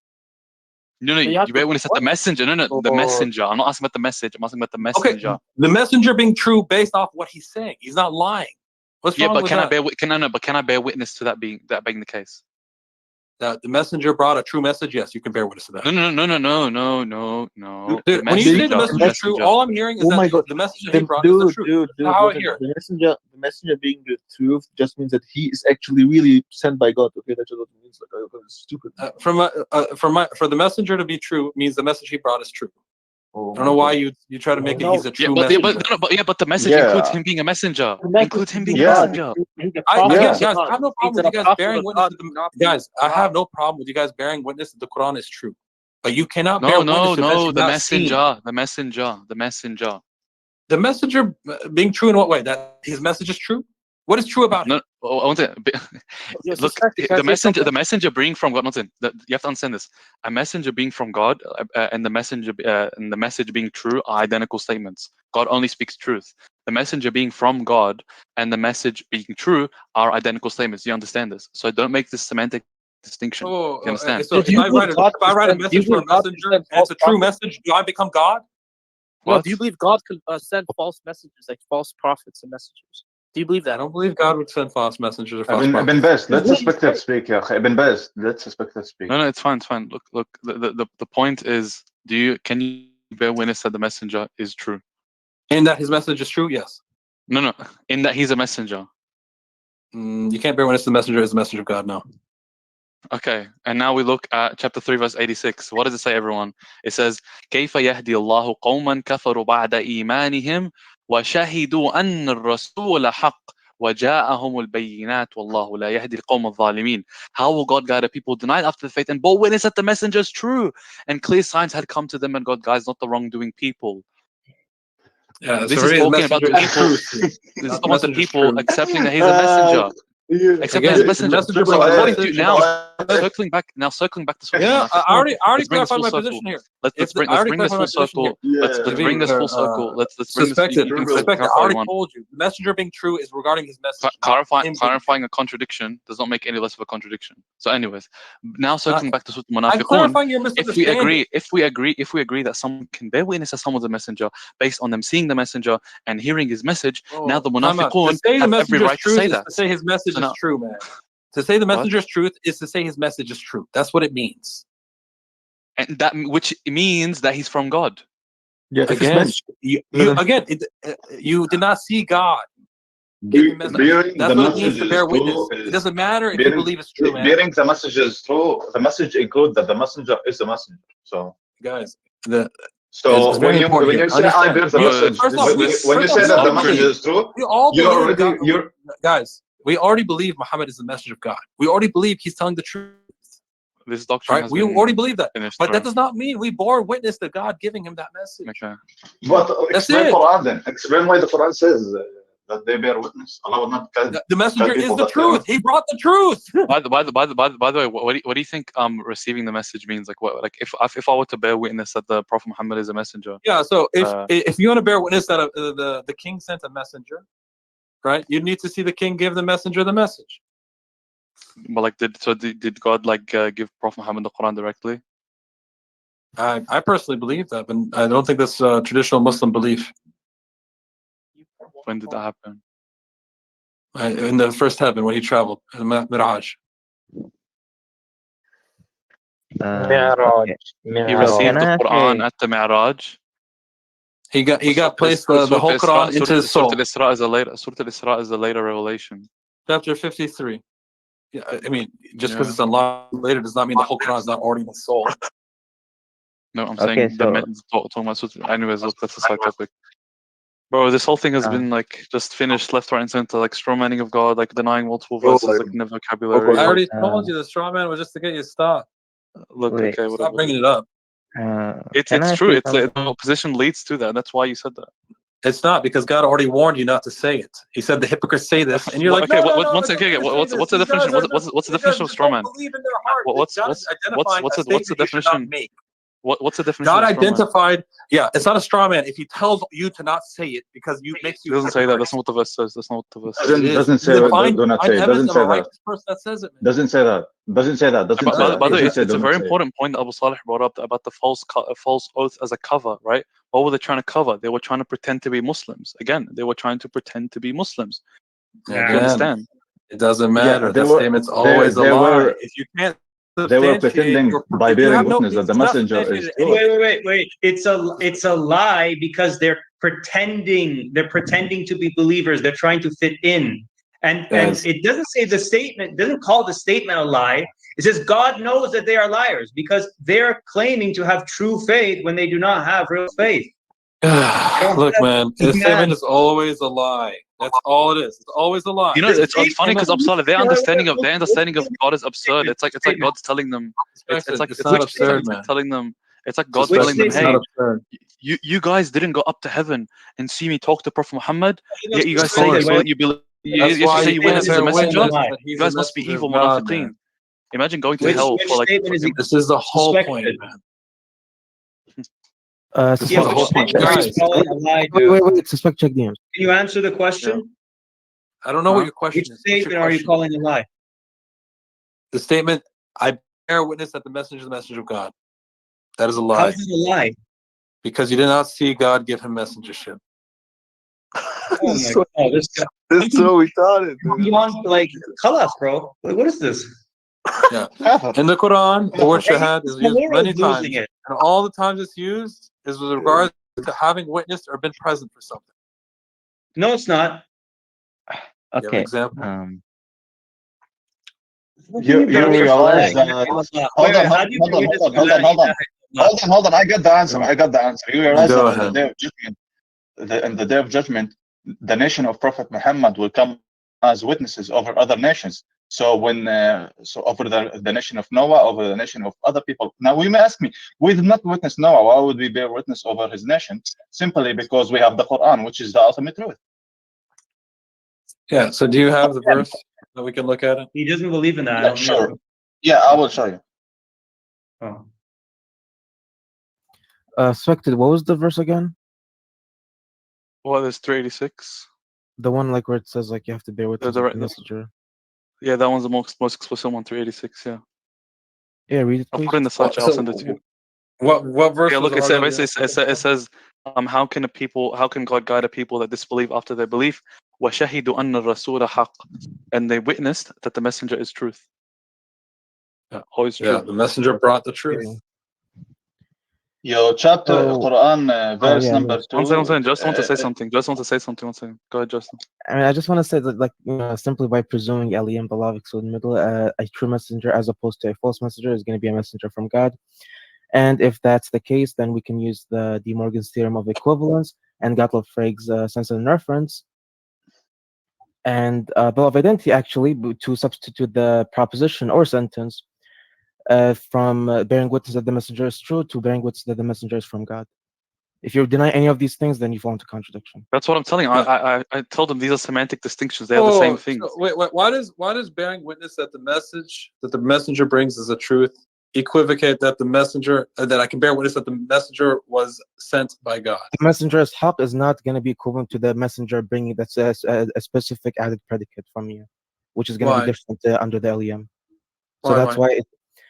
No, you bear witness that the messenger. No, the messenger. I'm not asking about the message. I'm asking about the messenger. Okay, the messenger being true based off what he's saying. He's not lying. What's wrong with that? Can I bear witness to that being the case? That the messenger brought a true message, yes, you can bear witness to that. No. Dude, when you say the message is true, all I'm hearing is that the message that he brought is the truth. Dude, how I hear the messenger being the truth just means that he is actually really sent by God. Okay, that's what it means. Like, it's stupid. For the messenger to be true means the message he brought is true. I don't know why you try to make it he's a true messenger. But the message includes him being a messenger. Includes him being a messenger. Guys, I have no problem with you guys bearing witness. Guys, I have no problem with you guys bearing witness that the Quran is true. But you cannot bear witness to the messenger. The messenger being true in what way? That his message is true? What is true about him? I want to look. The messenger being from God. You have to understand this. A messenger being from God and the message being true are identical statements. God only speaks truth. The messenger being from God and the message being true are identical statements. You understand this? So don't make this semantic distinction. You understand? So if I write a message for a messenger and it's a true message, do I become God? Well, do you believe God could send false messages, like false prophets and messengers? Do you believe that? I don't believe God would send false messengers or false prophets. Ibn Baz, let's suspect that speak. Ibn Baz, let's suspect that speak. No, it's fine. Look. The point is, can you bear witness that the messenger is true? And that his message is true? Yes. No. In that he's a messenger. You can't bear witness the messenger is the messenger of God. No. Okay, and now we look at chapter 3, verse 86. What does it say, everyone? It says, كيف يهدي الله قوما كفروا بعد إيمانهم وشهدوا أن الرسول حق وجاءهم البينات والله لا يهدي القوم الظالمين. How will God guide a people denied after the faith and bore witness that the messenger is true and clear signs had come to them and God guides not the wrongdoing people? Yeah, this is talking about the people. This is talking about the people accepting that he's a messenger. Except as a messenger. Circling back to I already clarified my position here. Let's bring this full circle. Let's bring this full circle. Let's bring this. Suspected. I already told you. The messenger being true is regarding his message. Clarifying a contradiction does not make any less of a contradiction. So, anyways, now circling back to Surah Munafiqun. I'm clarifying your misunderstanding. If we agree that someone can bear witness that someone's a messenger based on them seeing the messenger and hearing his message, now the Munafiqun have every right to say that. To say his message is true, man. To say the messenger's truth is to say his message is true. That's what it means. And which means that he's from God. Yeah. Again, you did not see God. That's what it means to bear witness. It doesn't matter if you believe it's true, man. Bearing the message is true. The message includes that the messenger is the messenger. So, guys, so when you say I bear the message, when you say that the message is true, you're guys. We already believe Muhammad is the messenger of God. We already believe he's telling the truth. This doctrine right? We already believe that, but that does not mean we bore witness to God giving him that message. Okay. But That's explain it. Quran then. Explain why the Quran says that they bear witness. Allah will not tell The messenger is the truth. He brought the truth. By the way, what do you think receiving the message means? Like what? Like if I were to bear witness that the Prophet Muhammad is a messenger. Yeah. So if you want to bear witness that the king sent a messenger, right? You need to see the king give the messenger the message. But like, did God like give Prophet Muhammad the Quran directly? I personally believe that, but I don't think that's a traditional Muslim belief. When did that happen? In the first heaven when he traveled, Miraj. Mi'raj. He received the Quran at the Mi'raj. He got placed the whole Quran into his soul. Surah Al-Isra is the later revelation. Chapter 53. Yeah, I mean, just because it's unlocked later does not mean the whole Quran is not already in the soul. No, I'm saying anyways, look, that's a side topic. Bro, this whole thing has been like just finished left, right, and center, like straw manning of God, like denying multiple verses, like in the vocabulary. I already told you the straw man was just to get you to stop. Look, okay, whatever. Stop bringing it up. It's true. The position leads to that. That's why you said that. It's not, because God already warned you not to say it. He said the hypocrites say this, and you're like, okay. What's the definition? What's the definition of straw man? What's the definition? What's the definition? God of straw man? identified. Yeah, it's not a straw man if he tells you to not say it because you makes you. It doesn't say that. That's not what the verse says. That's not what the verse says. Doesn't say that. Do not say. Doesn't say that. That says it. Doesn't say that. Doesn't say that. Doesn't say that. By the way, it's a very important point that Abu Salih brought up about the false oath as a cover, right? What were they trying to cover? They were trying to pretend to be Muslims. Again, they were trying to pretend to be Muslims. Yeah, you understand? It doesn't matter. That statement's always a lie. If you can't. They were pretending by bearing witness that the messenger is true. Wait. It's a lie because they're pretending to be believers. They're trying to fit in. And it doesn't say the statement, doesn't call the statement a lie. It says God knows that they are liars because they're claiming to have true faith when they do not have real faith. Look, man, this statement is always a lie. That's all it is. It's always a lie. You know, it's funny because their understanding of God is absurd. It's like God's telling them. It's like absurd, man. Telling them. It's like God's telling them, hey, you guys didn't go up to heaven and see me talk to Prophet Muhammad. Yet you guys say you believe. You say you witness as a messenger. You guys must be evil munafiqeen. Imagine going to hell for like. This is the whole point, man. Wait, suspect check DMs. Can you answer the question? I don't know what your question is. Which statement are you calling a lie? The statement, I bear witness that the messenger is the messenger of God. That is a lie. How is it a lie? Because you did not see God give him messengership. Oh my God, this is so retarded. You want like khalas, bro? Like, what is this? Yeah. In the Quran, the word shahad is used many times. And all the times it's used is with regards to having witnessed or been present for something. No, it's not. Okay. Example. You realize that. Hold on. I got the answer. You realize that in the day of judgment, the nation of Prophet Muhammad will come as witnesses over other nations. So over the nation of Noah, over the nation of other people. Now we may ask me, we did not witness Noah. Why would we bear witness over his nation? Simply because we have the Quran, which is the ultimate truth. Yeah. So do you have the verse that we can look at it? He doesn't believe in that. Yeah, sure. Yeah, I will show you. Suspected. What was the verse again? What is 386? The one like where it says like you have to bear witness with the messenger. Yeah, that one's the most explicit one, 386. Yeah. Yeah, read it. I'll Please. put it in the side. I'll send it to you. What verse? Yeah, look, it says, how can God guide a people that disbelieve after their belief? وَشَهِدُوا أَنَّ الرَّسُولَ حَقٌّ, and they witnessed that the messenger is truth. Yeah, always true. Yeah, the messenger brought the truth. Yo, chapter Quran, verse number 2. One second, just want to say something. One second. Go ahead, Justin. I mean, I just want to say that, like, simply by presuming Ali and Balavik, so in the middle, a true messenger as opposed to a false messenger is going to be a messenger from God. And if that's the case, then we can use the De Morgan's theorem of equivalence and Gottlob Frege's sense and reference and bill of identity, actually, to substitute the proposition or sentence from bearing witness that the messenger is true to bearing witness that the messenger is from God. If you deny any of these things, then you fall into contradiction. That's what I'm telling you. I told them these are semantic distinctions. They are the same things. So, wait, why does bearing witness that the messenger brings is the truth equivocate that the messenger that I can bear witness that the messenger was sent by God? The messenger's haq is not going to be equivalent to the messenger bringing that's a specific added predicate from you, which is going to be different under the LEM.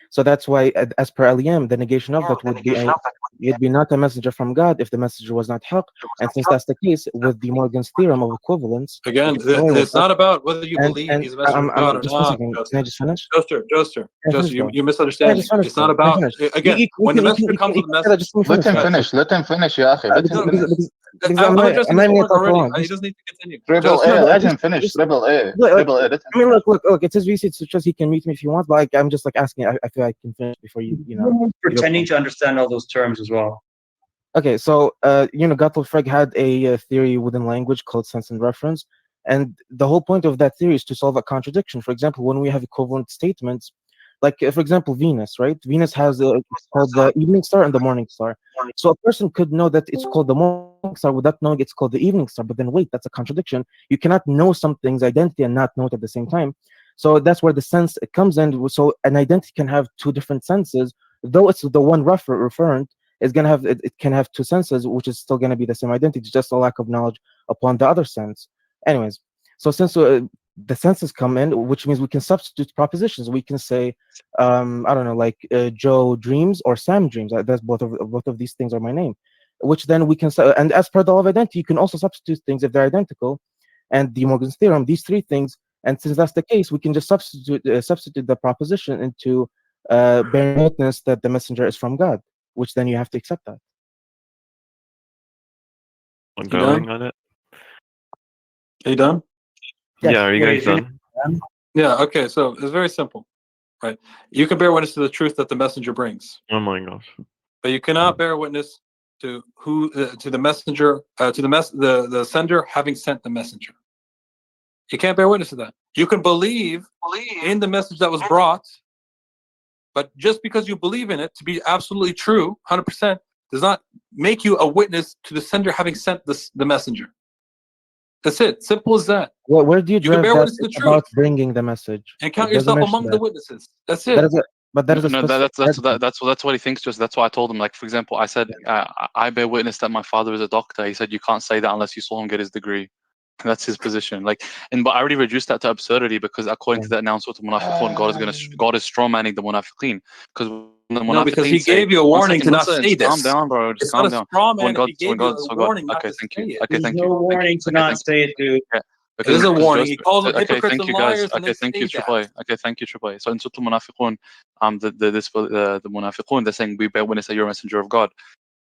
So that's why, as per LEM, the negation of that would be it'd be not a messenger from God if the messenger was not haq. And since that's the case, with the Morgan's theorem of equivalence, again, it's not about whether you believe he's a messenger of God or just not. 1 second. Can I just finish? Joster, you misunderstand. It's not about again when the messenger comes with a message. Let him finish. Let him finish, ya akhi. Let him finish. I'm addressing this point already. He doesn't need to continue. Triple A, let him finish. Triple A. Triple A, let him I mean, look, it's his VC. It's just he can meet me if he wants, but like, I'm just like asking. I feel I can finish before you know. Pretending to understand all those terms as well. Okay, so Gottlob Frege had a theory within language called sense and reference, and the whole point of that theory is to solve a contradiction. For example, when we have equivalent statements, like for example, Venus, right? Venus has it's called the evening star and the morning star. So a person could know that it's called the morning star without knowing it's called the evening star. But then wait, that's a contradiction. You cannot know something's identity and not know it at the same time. So that's where the sense comes in. So an identity can have two different senses, though it's the one referent is gonna have it can have two senses, which is still gonna be the same identity, just a lack of knowledge upon the other sense. Anyways, so since the senses come in, which means we can substitute propositions. We can say, I don't know, like Joe dreams or Sam dreams. That's both of these things are my name, which then we can say. And as per the law of identity, you can also substitute things if they're identical. And De Morgan's theorem, these three things. And since that's the case, we can just substitute the proposition into bearing witness that the messenger is from God, which then you have to accept that. I'm going on it. Are you done? Yes. Yeah, are you guys done? Yeah, okay, so it's very simple, right? You can bear witness to the truth that the messenger brings. Oh my gosh. But you cannot bear witness to who to the messenger to the sender having sent the messenger. You can't bear witness to that. You can believe in the message that was brought, but just because you believe in it to be absolutely true, 100%, does not make you a witness to the sender having sent the messenger. That's it. Simple as that. Well, where do you can bear witness to the truth about bringing the message? And count yourself among the witnesses. That's it. That's what he thinks. Just that's why I told him. Like for example, I said I bear witness that my father is a doctor. He said you can't say that unless you saw him get his degree. That's his position. Like, but I already reduced that to absurdity because according to that now, Surah Al-Munafiqun, God is strawmanning the Munafiqeen because he gave you a warning to not say this. Calm down, bro. Just calm down. Okay, thank you. Okay, thank you. No warning to not say it, dude. It is a warning. He calls them hypocrites and liars. Okay, thank you, Triple A. Okay, thank you, Triple A. So in Surah Al-Munafiqun, the Munafiqun, they're saying we bear witness that you're a messenger of God.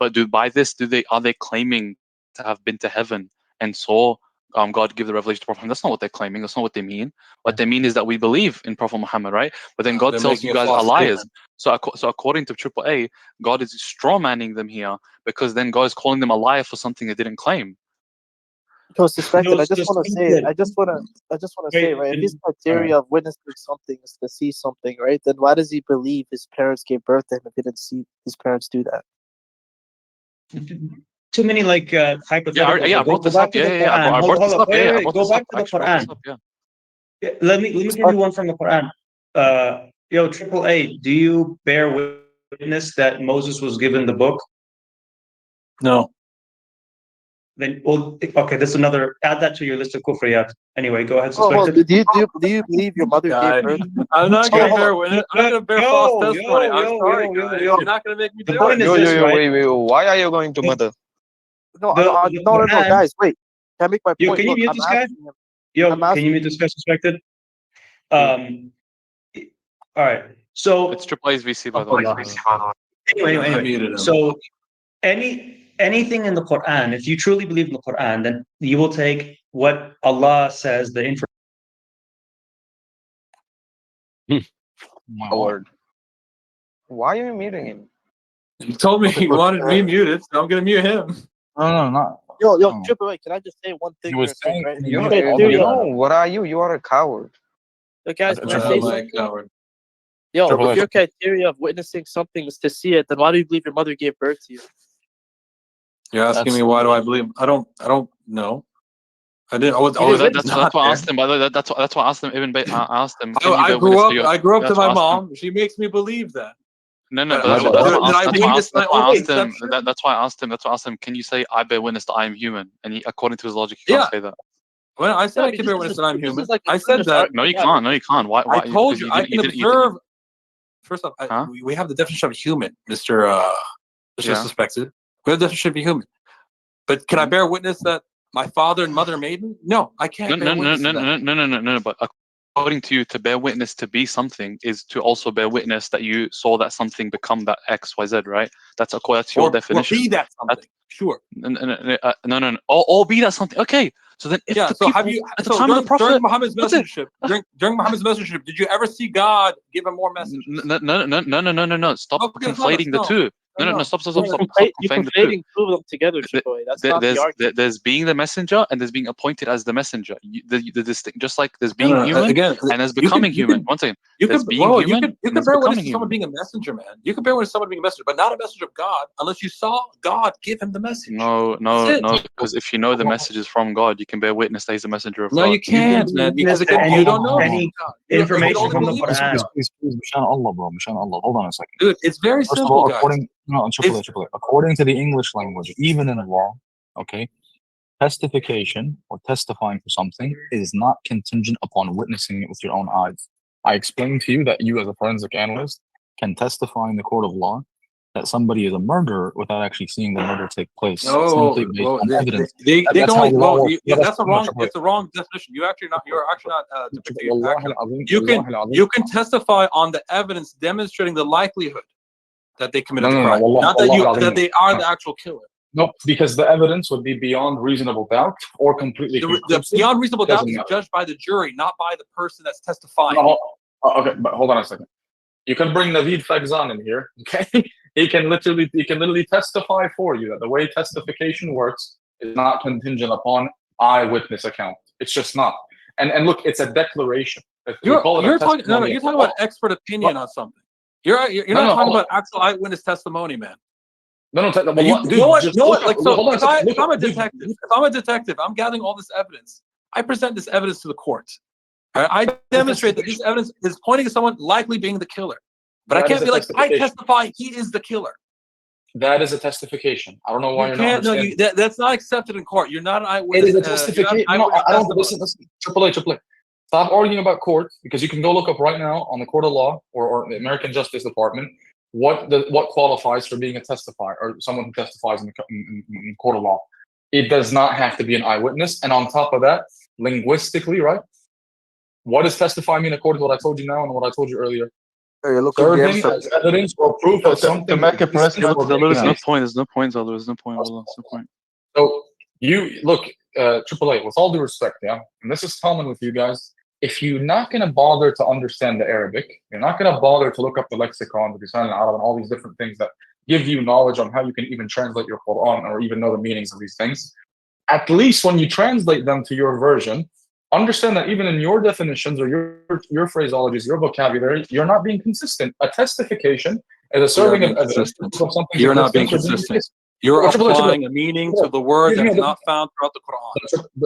But by this, are they claiming to have been to heaven and saw God give the revelation to Prophet Muhammad? That's not what they're claiming. That's not what they mean. What they mean is that we believe in Prophet Muhammad, right? But then God tells you guys are liars. So according to Triple A, God is strawmanning them here because then God is calling them a liar for something they didn't claim. So suspected. I just want to say, right? If his criteria of witnessing something is to see something, right? Then why does he believe his parents gave birth to him if he didn't see his parents do that? Too many hypotheticals. I brought this up. I brought this up. Go back to the Quran. Let me give you one from the Quran. Triple A, do you bear witness that Moses was given the book? No. Then, okay, that's another. Add that to your list of kufriyat. Anyway, go ahead. Do you believe your mother gave birth? I'm not going to bear witness. I'm not going to bear false testimony. I'm sorry, guys. You're not going to make me do it. Wait. Why are you going to mother? No, guys, wait. Can I make my point? Can you mute this guy? Can you mute this guy, suspected? All right. So it's Triple A's VC, by the way. Anyway. So anything in the Quran, if you truly believe in the Quran, then you will take what Allah says, the information. My word. Why are you muting him? He told me he wanted me muted, so I'm going to mute him. No, not. Yo, Triple A, can I just say one thing? What are you? You are a coward. Guys, can I say something? Coward. Yo, if your criteria of witnessing something is to see it, then why do you believe your mother gave birth to you? You're asking me why do I believe? I don't know. I didn't. That's what I asked him. By the way, that's what I asked him. I asked him. I grew up to my mom. She makes me believe that. No, but that's why I asked him. Can you say I bear witness that I am human? And according to his logic, he can't say that. Well, I said I can bear witness that I'm human. I said that. No, you can't. No, you can't. Why? I told you I can observe. First off, we have the definition of human, Mr. Suspected. We have the definition of human. But can I bear witness that my father and mother made me? No, I can't. No. But according to you, to bear witness to be something is to also bear witness that you saw that something become that X, Y, Z, right? That's your definition. Or be that something. Sure. No. Or be that something. Okay. So then, if the so people, have you at the time of the prophet, during Muhammad's messengership, during Muhammad's messengership, did you ever see God give him more messages? No. Stop conflating the two. No. Stop conflating two of them together, Chipoy. That's not the argument. There's being the messenger and there's being appointed as the messenger. The distinct, just like there's being human again, and there's becoming human. One second. You can bear witness to someone being a messenger, man. You can bear witness to someone being a messenger, but not a messenger of God unless you saw God give him the message. No. Because if you know the message is from God, you can bear witness that he's the messenger of God. No, you can't, man. Because again, you don't know any information from the Quran. Please, Mashan Allah, bro. Mashan Allah. Hold on a second. Dude, it's very simple, guys. According to the English language, even in law, okay, testification or testifying for something is not contingent upon witnessing it with your own eyes. I explained to you that you, as a forensic analyst, can testify in the court of law that somebody is a murderer without actually seeing the murder take place. Simply based on evidence. That's a wrong. It's a wrong definition. You're actually not depicting it. You can testify on the evidence demonstrating the likelihood that they committed the crime, not that they are the actual killer. No, because the evidence would be beyond reasonable doubt or completely the beyond reasonable doubt is judged by the jury, not by the person that's testifying. Okay, but hold on a second. You can bring Naveed Fagzan in here, okay? He can literally testify for you that the way testification works is not contingent upon eyewitness account. It's just not. And look, it's a declaration. You're talking about expert opinion on something. You're not talking about actual eyewitness testimony, man. Like, if I'm a detective, I'm gathering all this evidence. I present this evidence to the court. I demonstrate that this evidence is pointing to someone likely being the killer. But I can't be like, I testify he is the killer. That is a testification. I don't know why you're not understanding. That's not accepted in court. You're not an eyewitness. It is a testification. No, I don't listen. AAA. Stop arguing about court, because you can go look up right now on the court of law or the American Justice Department what qualifies for being a testifier or someone who testifies in court of law. It does not have to be an eyewitness. And on top of that, linguistically, right? What does testify mean according to what I told you now and what I told you earlier? Serving as evidence or proof of something. To make a press. There's no point. So you look, AAA, with all due respect, yeah, and this is common with you guys. If you're not going to bother to understand the Arabic, you're not going to bother to look up the lexicon, the Lisan al-Arab, and all these different things that give you knowledge on how you can even translate your Quran or even know the meanings of these things. At least when you translate them to your version, understand that even in your definitions or your phraseologies, your vocabulary, you're not being consistent. A testification is a serving of evidence of something. You're not being consistent. You're applying a meaning to the word that's not found throughout the Quran.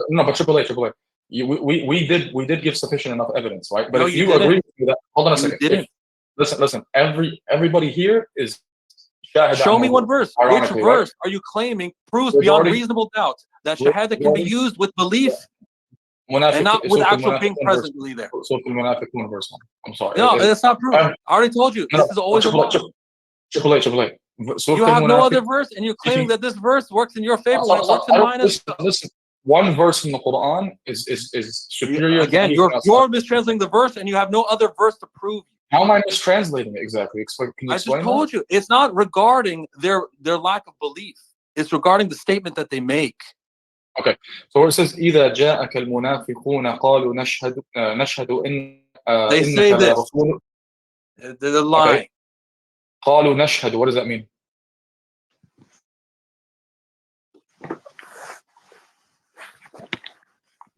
No, but AAA. We did give sufficient enough evidence, right? But if you agree with me that, hold on a second. Listen. Everybody here is Shahada. Show me one verse. Which verse are you claiming proves beyond reasonable doubt that Shahada can be used with belief and not with actual being presently there? So verse 1. I'm sorry. No, that's not proof. I already told you. This is always a law. AAA. You have no other verse, and you're claiming that this verse works in your favor when it works in mine. Listen. One verse in the Quran is superior. Again, you're mistranslating the verse, and you have no other verse to prove. How am I mistranslating it exactly? Can you explain? I just told you it's not regarding their lack of belief. It's regarding the statement that they make. Okay, so it says إذا جاءك المنافقون قالوا نشهد إن they say this. They're lying. قالوا نشهد. What does that mean?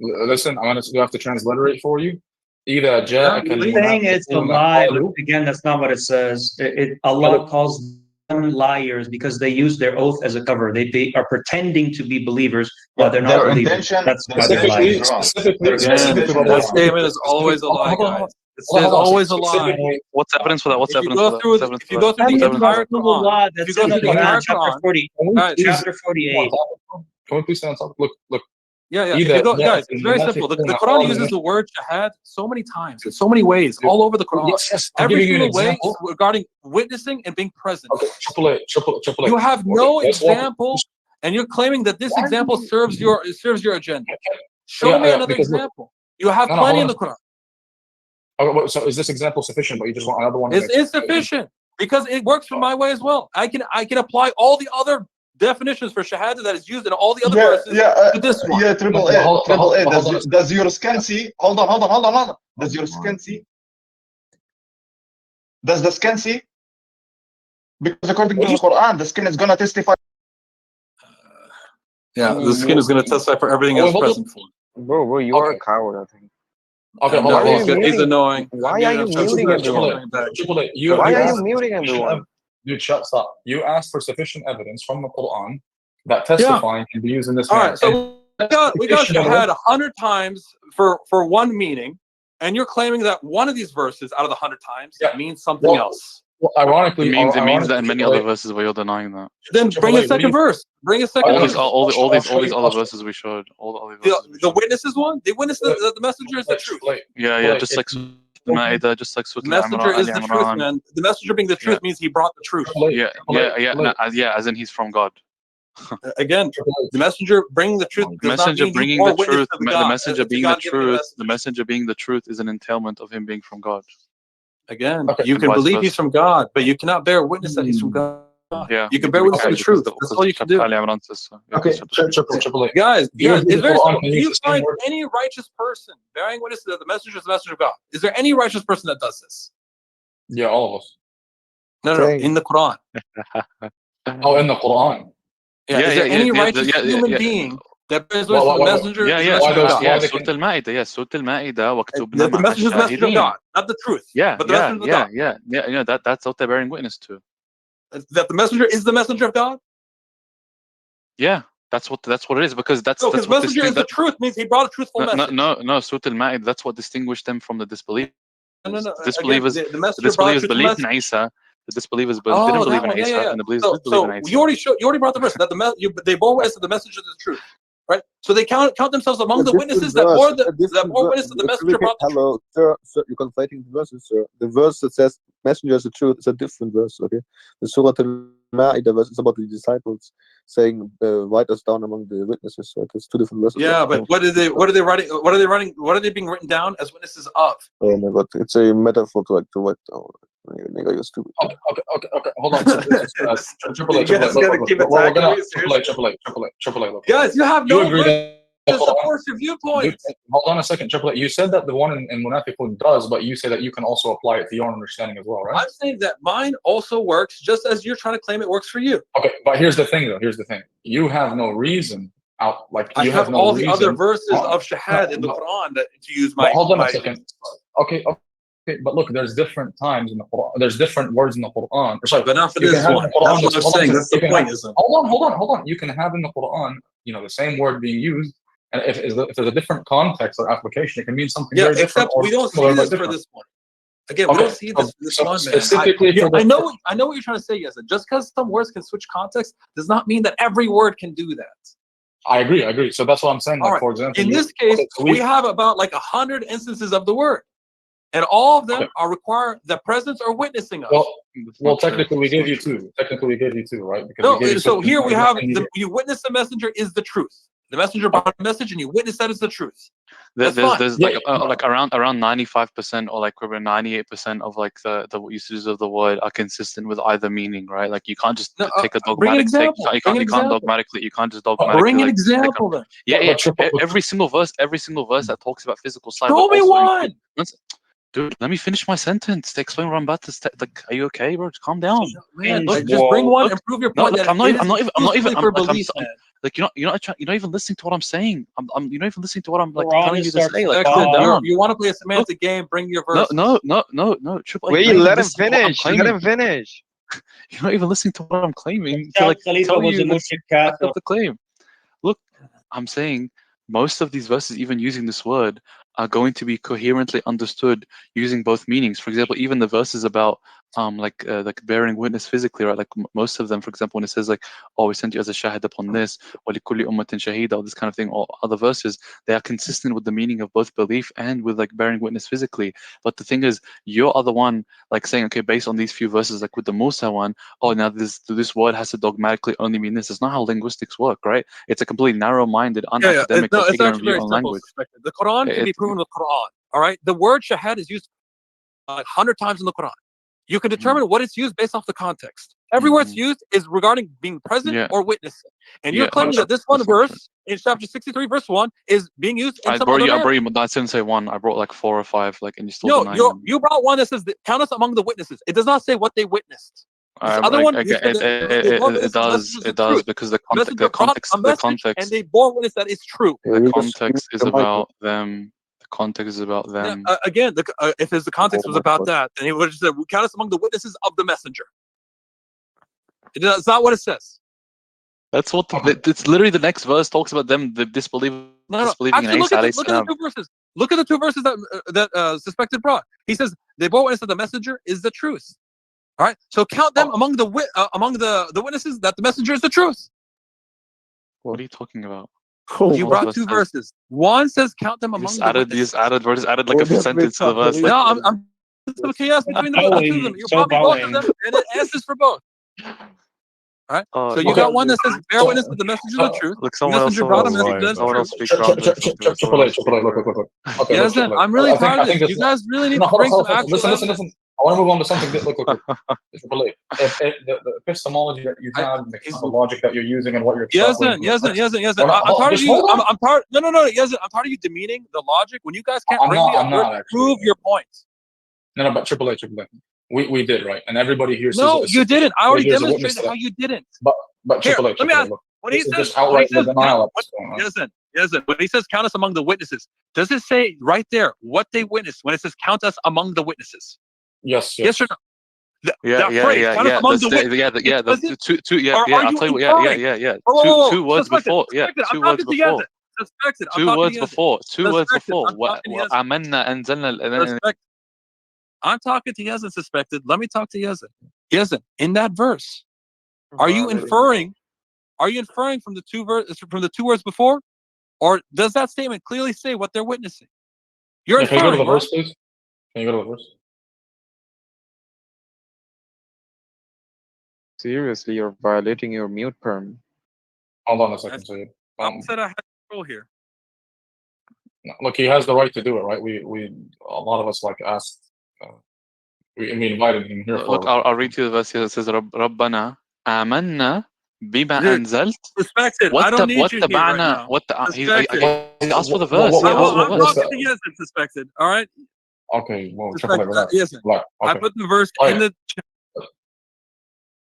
Listen, I'm going to have to transliterate for you. إذا جاءك saying it's a lie, but again, that's not what it says. Allah calls them liars because they use their oath as a cover. They are pretending to be believers while they're not believers. That's why they're lying. Specifically, that statement is always a lie, guys. It's always a lie. What's evidence for that? What's evidence for that? If you go through the entire Quran, if you go through the entire chapter 40, chapter 48. Can we please stay on topic? Look. Yeah. Guys, it's very simple. The Quran uses the word shahad so many times, in so many ways, all over the Quran. Yes, every single way regarding witnessing and being present. Okay, triple A. You have no example, and you're claiming that this example serves your agenda. Show me another example. You have plenty in the Quran. Okay, so is this example sufficient? But you just want another one? It's insufficient because it works for my way as well. I can apply all the other definitions for shahada that is used in all the other verses to this one. Yeah, triple A. Does your scan see? Hold on. Does your scan see? Does the scan see? Because according to the Quran, the skin is going to testify. The skin is going to testify for everything that's present for. Bro, you are a coward, I think. Okay, hold on. He's annoying. Why are you muting everyone? Why are you muting everyone? Dude, stop. You asked for sufficient evidence from the Quran that testifying can be used in this manner. All right, so we got shahad 100 times for one meaning, and you're claiming that one of these verses out of the 100 times means something else. Well, ironically, it means that in many other verses where you're denying that. Then bring a second verse. Bring a second verse. All these other verses we showed. The witnesses one. The witness, the messenger is the truth. Yeah, just like Ma'idah, just like the messenger is the truth, man. The messenger being the truth means he brought the truth. Yeah, as in he's from God. Again, the messenger bringing the truth. The messenger bringing the truth. The messenger being the truth. The messenger being the truth is an entailment of him being from God. Again, you can believe he's from God, but you cannot bear witness that he's from God. Yeah, you can bear witness to the truth. That's all you can do. Okay, triple A. Guys, it's very simple. Do you find any righteous person bearing witness that the messenger is the messenger of God? Is there any righteous person that does this? Yeah, all of us. No, in the Quran. Oh, in the Quran. Yeah, is there any righteous human being that bears witness to the messenger? Surah Al-Ma'idah. Surah Al-Ma'idah. The messenger is the messenger of God, not the truth. But the messenger of God. That's what they're bearing witness to. That the messenger is the messenger of God? Yeah, that's what it is, because that's because messenger is the truth means he brought a truthful message. No, Surah Al-Ma'idah, that's what distinguished them from the disbelievers. No. Disbelievers believed in Isa. The disbelievers didn't believe in Isa, and the believers did believe in Isa. You already brought the verse that they bore witness to the messenger of the truth, right? So they count themselves among the witnesses that bore witness to the messenger brought the truth. Hello, sir, you're conflating the verses, sir. The verse that says messenger is the truth is a different verse, okay? The Surah Al-Ma'idah verse is about the disciples saying, write us down among the witnesses. So it's two different verses. Yeah, but what are they writing? What are they being written down as witnesses of? Oh my God, it's a metaphor to write down. Nigga, you're stupid. Okay. Hold on. Triple A. Guys, you have no to support your viewpoint. Hold on a second, Triple A. You said that the one in Munafiqun does, but you say that you can also apply it to your understanding as well, right? I'm saying that mine also works, just as you're trying to claim it works for you. Okay, but here's the thing, though. You have no reason I have no all the other verses of Shahad in the Quran to use my. Hold on a second. Okay, but look, there's different times in the Quran. There's different words in the Quran. Sorry, but not for this one. That's what I'm saying. That's the point, isn't it? Hold on. You can have in the Quran, the same word being used, and if there's a different context or application, it can mean something very different. Except we don't see this for this one. Again, we don't see this for this one, man. I know what you're trying to say, yes. Just because some words can switch context does not mean that every word can do that. I agree. So that's what I'm saying. Like, for example, in this case, we have about 100 instances of the word. And all of them require the presence or witnessing of. Well, technically we gave you two. Right? Because here we have you witness the messenger is the truth. The messenger brought a message, and you witness that is the truth. There's around 95% or like over 98% of the usages of the word are consistent with either meaning, right? Like you can't just take a dogmatic take. You can't dogmatically. You can't just dogmatically. Bring an example then. Yeah. Every single verse that talks about physical sight. Show me one. Dude, let me finish my sentence to explain what I'm about to say. Like, are you okay, bro? Just calm down. Man, look, just bring one and prove your point. Look, I'm not even for belief, man. like you're not even listening to what I'm saying. You're not even listening to what I'm like Quran telling you to say. Like, calm calm down. You want to play a semantic game? Bring your verse. No. Wait, let him finish. Let him finish. You're not even listening to what I'm claiming. Shah To like Khalifa tell was you a mushrik back kafir. up the claim. Look, I'm saying most of these verses, even using this word, are going to be coherently understood using both meanings. For example, even the verses about like bearing witness physically, right? Like most of them, for example, when it says like, "Oh, we sent you as a shahid upon this," وَلِكُلِّ أُمَّةٍ شَهِيدًا, or this kind of thing, or other verses, they are consistent with the meaning of both belief and with like bearing witness physically. But the thing is, you are the one like saying, okay, based on these few verses, like with the Musa one, oh, now this word has to dogmatically only mean this. It's not how linguistics work, right? It's a completely narrow-minded, unacademic, No, it's ignorant actually view very on simple. language. The Quran can be proven with Quran. All right, the word shahad is used 100 times in the Quran. You can determine what it's used based off the context. Everywhere it's used is regarding being present or witnessing. And you're claiming that this one verse in chapter 63, verse 1, is being used in some other manner. I didn't say one. I brought like 4 or 5, like, and you still No, denying them. you brought one that says, count us among the witnesses. It does not say what they witnessed. This other one, it does because the context, and they bore witness that it's true. The context is about them. The context is about them. Again, if the context was about that, then he would have said, count us among the witnesses of the messenger. It's not what it says. That's what it's literally the next verse talks about them disbelieving in Isa alayhi salam. Look at the two verses that suspected brought. He says they bore witness that the messenger is the truth. All right, so count them among the witnesses that the messenger is the truth. What are you talking about? You brought two verses. One says count them among the witnesses. You just added like a sentence to the verse. No, I'm chaos between the two of them. You brought me both of them, and it answers for both. All right. So you got one that says bear witness that the messenger is the truth. Look, someone else speak. Okay, yes, I'm really tired of this. You guys really need to bring some actual listen. I want to move on to something. Look. If the epistemology that you have, the logic that you're using, and what you're yes. I'm tired of you. I'm tired. No. Yes, I'm tired of you demeaning the logic when you guys can't bring me to prove your points. No, but Triple A. We did, right, and everybody here. No, you didn't. I already demonstrated how you didn't. But Triple A. Let me ask. When he says just outright denial. Yes. When he says count us among the witnesses, does it say right there what they witnessed when it says count us among the witnesses? Yes or no? Yeah. I'll tell you what. Two words before. Yeah. Two words before. Two words before. I'm talking to Yazin, suspected. Let me talk to Yazin. Yazin, in that verse, are you inferring from the two words before, or does that statement clearly say what they're witnessing? You're inferring. Can you go to the verse, please? Can you go to the verse? Seriously, you're violating your mute perm. Hold on a second, Sayyid. I said I had control here. Look, he has the right to do it, right? A lot of us like asked. We invited him here. Look, I'll read you the verse here that says, "Rabbana amanna bima anzalt." Suspected. I don't need you here right now. He asked for the verse. I'm talking to Yazin, suspected. All right. Okay. Well, relax. Yes. Okay. I put the verse in the chat.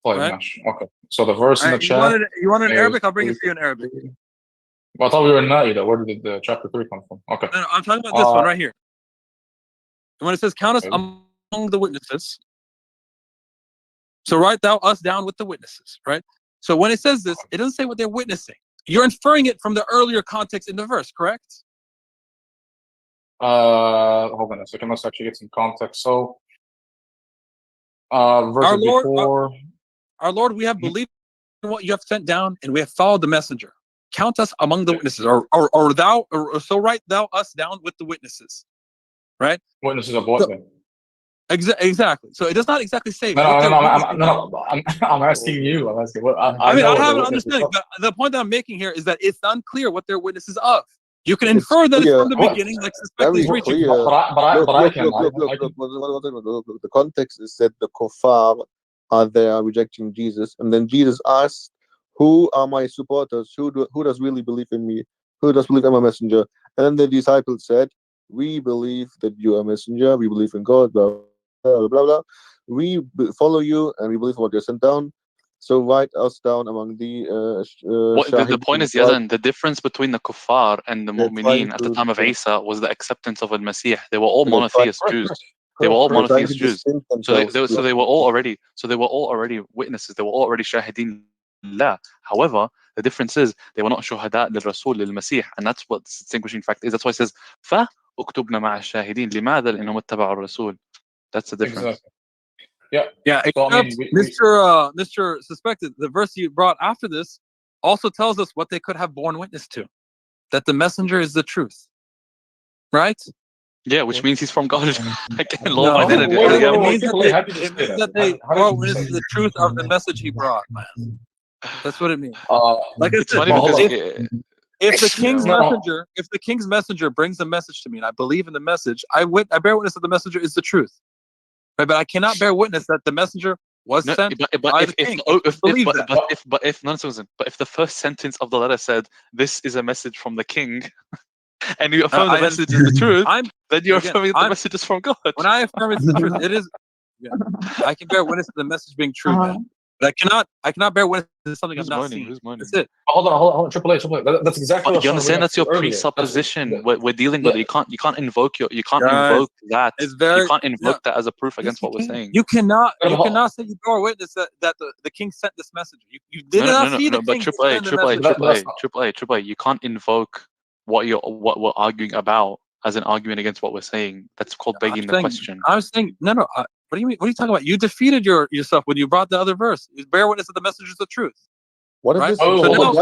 Right. Okay. So the verse in the chat. You want it in Arabic? I'll bring it to you in Arabic. Well, I thought we were in Ma'idah. Where did the chapter 3 come from? Okay. No, I'm talking about this one right here. When it says count us among the witnesses, so write thou us down with the witnesses, right? So when it says this, it doesn't say what they're witnessing. You're inferring it from the earlier context in the verse, correct? Hold on a second. Let's actually get some context. So, verse before. Our Lord, we have believed in what you have sent down, and we have followed the messenger. Count us among the witnesses, or so write thou us down with the witnesses, right? Witnesses of what then? Exactly. So it does not exactly say. No. I'm asking you. I'm asking. I have an understanding. The point that I'm making here is that it's unclear what they're witnesses of. You can infer that it's from the beginning, like suspect is reaching. Look, the context is that the kuffar are there rejecting Jesus, and then Jesus asked, "Who are my supporters? Who does really believe in me? Who does believe I'm a messenger?" And then the disciples said, we believe that you are a messenger, we believe in God, blah, blah, blah, blah. We follow you and we believe what you're sent down. So write us down among the the point is, Yazan, the difference between the kuffar and the mu'mineen at the time of Isa was the acceptance of al-Masih. They were all monotheist Jews. They were all monotheist Jews. So they were all already witnesses. They were all already shahidin la. However, the difference is they were not shuhada lil Rasul lil Masih, and that's what the distinguishing fact is. That's why it says fa uktubna ma'a shahidin. لماذا؟ لأنهم اتبعوا الرسول. That's the difference. Exactly. Yeah. Except so, I mean, Mr. Suspected, the verse you brought after this also tells us what they could have borne witness to, that the messenger is the truth, right? Yeah, which means he's from God. Again, law of identity. It means that they bore witness to the truth of the message he brought, man. That's what it means. Like I said, if the king's messenger brings a message to me and I believe in the message, I bear witness that the messenger is the truth. Right? But I cannot bear witness that the messenger was sent by the king. But if the first sentence of the letter said, "This is a message from the king," and you affirm the message is the truth, then you're affirming the message is from God. When I affirm it's the truth, it is. Yeah, I can bear witness to the message being true, man. But I cannot bear witness to something I've not seen. That's it. Hold on. Triple. That's exactly what you understand. That's your presupposition. We're dealing with it. You can't invoke that. You can't invoke that as a proof against what we're saying. You cannot say you bear witness that the king sent this message. You did not see the king send the message. Triple A. You can't invoke what we're arguing about as an argument against what we're saying. That's called begging the question. I was saying no. What do you mean? What are you talking about? You defeated yourself when you brought the other verse. You bear witness that the message is the truth. What is this? Hold on.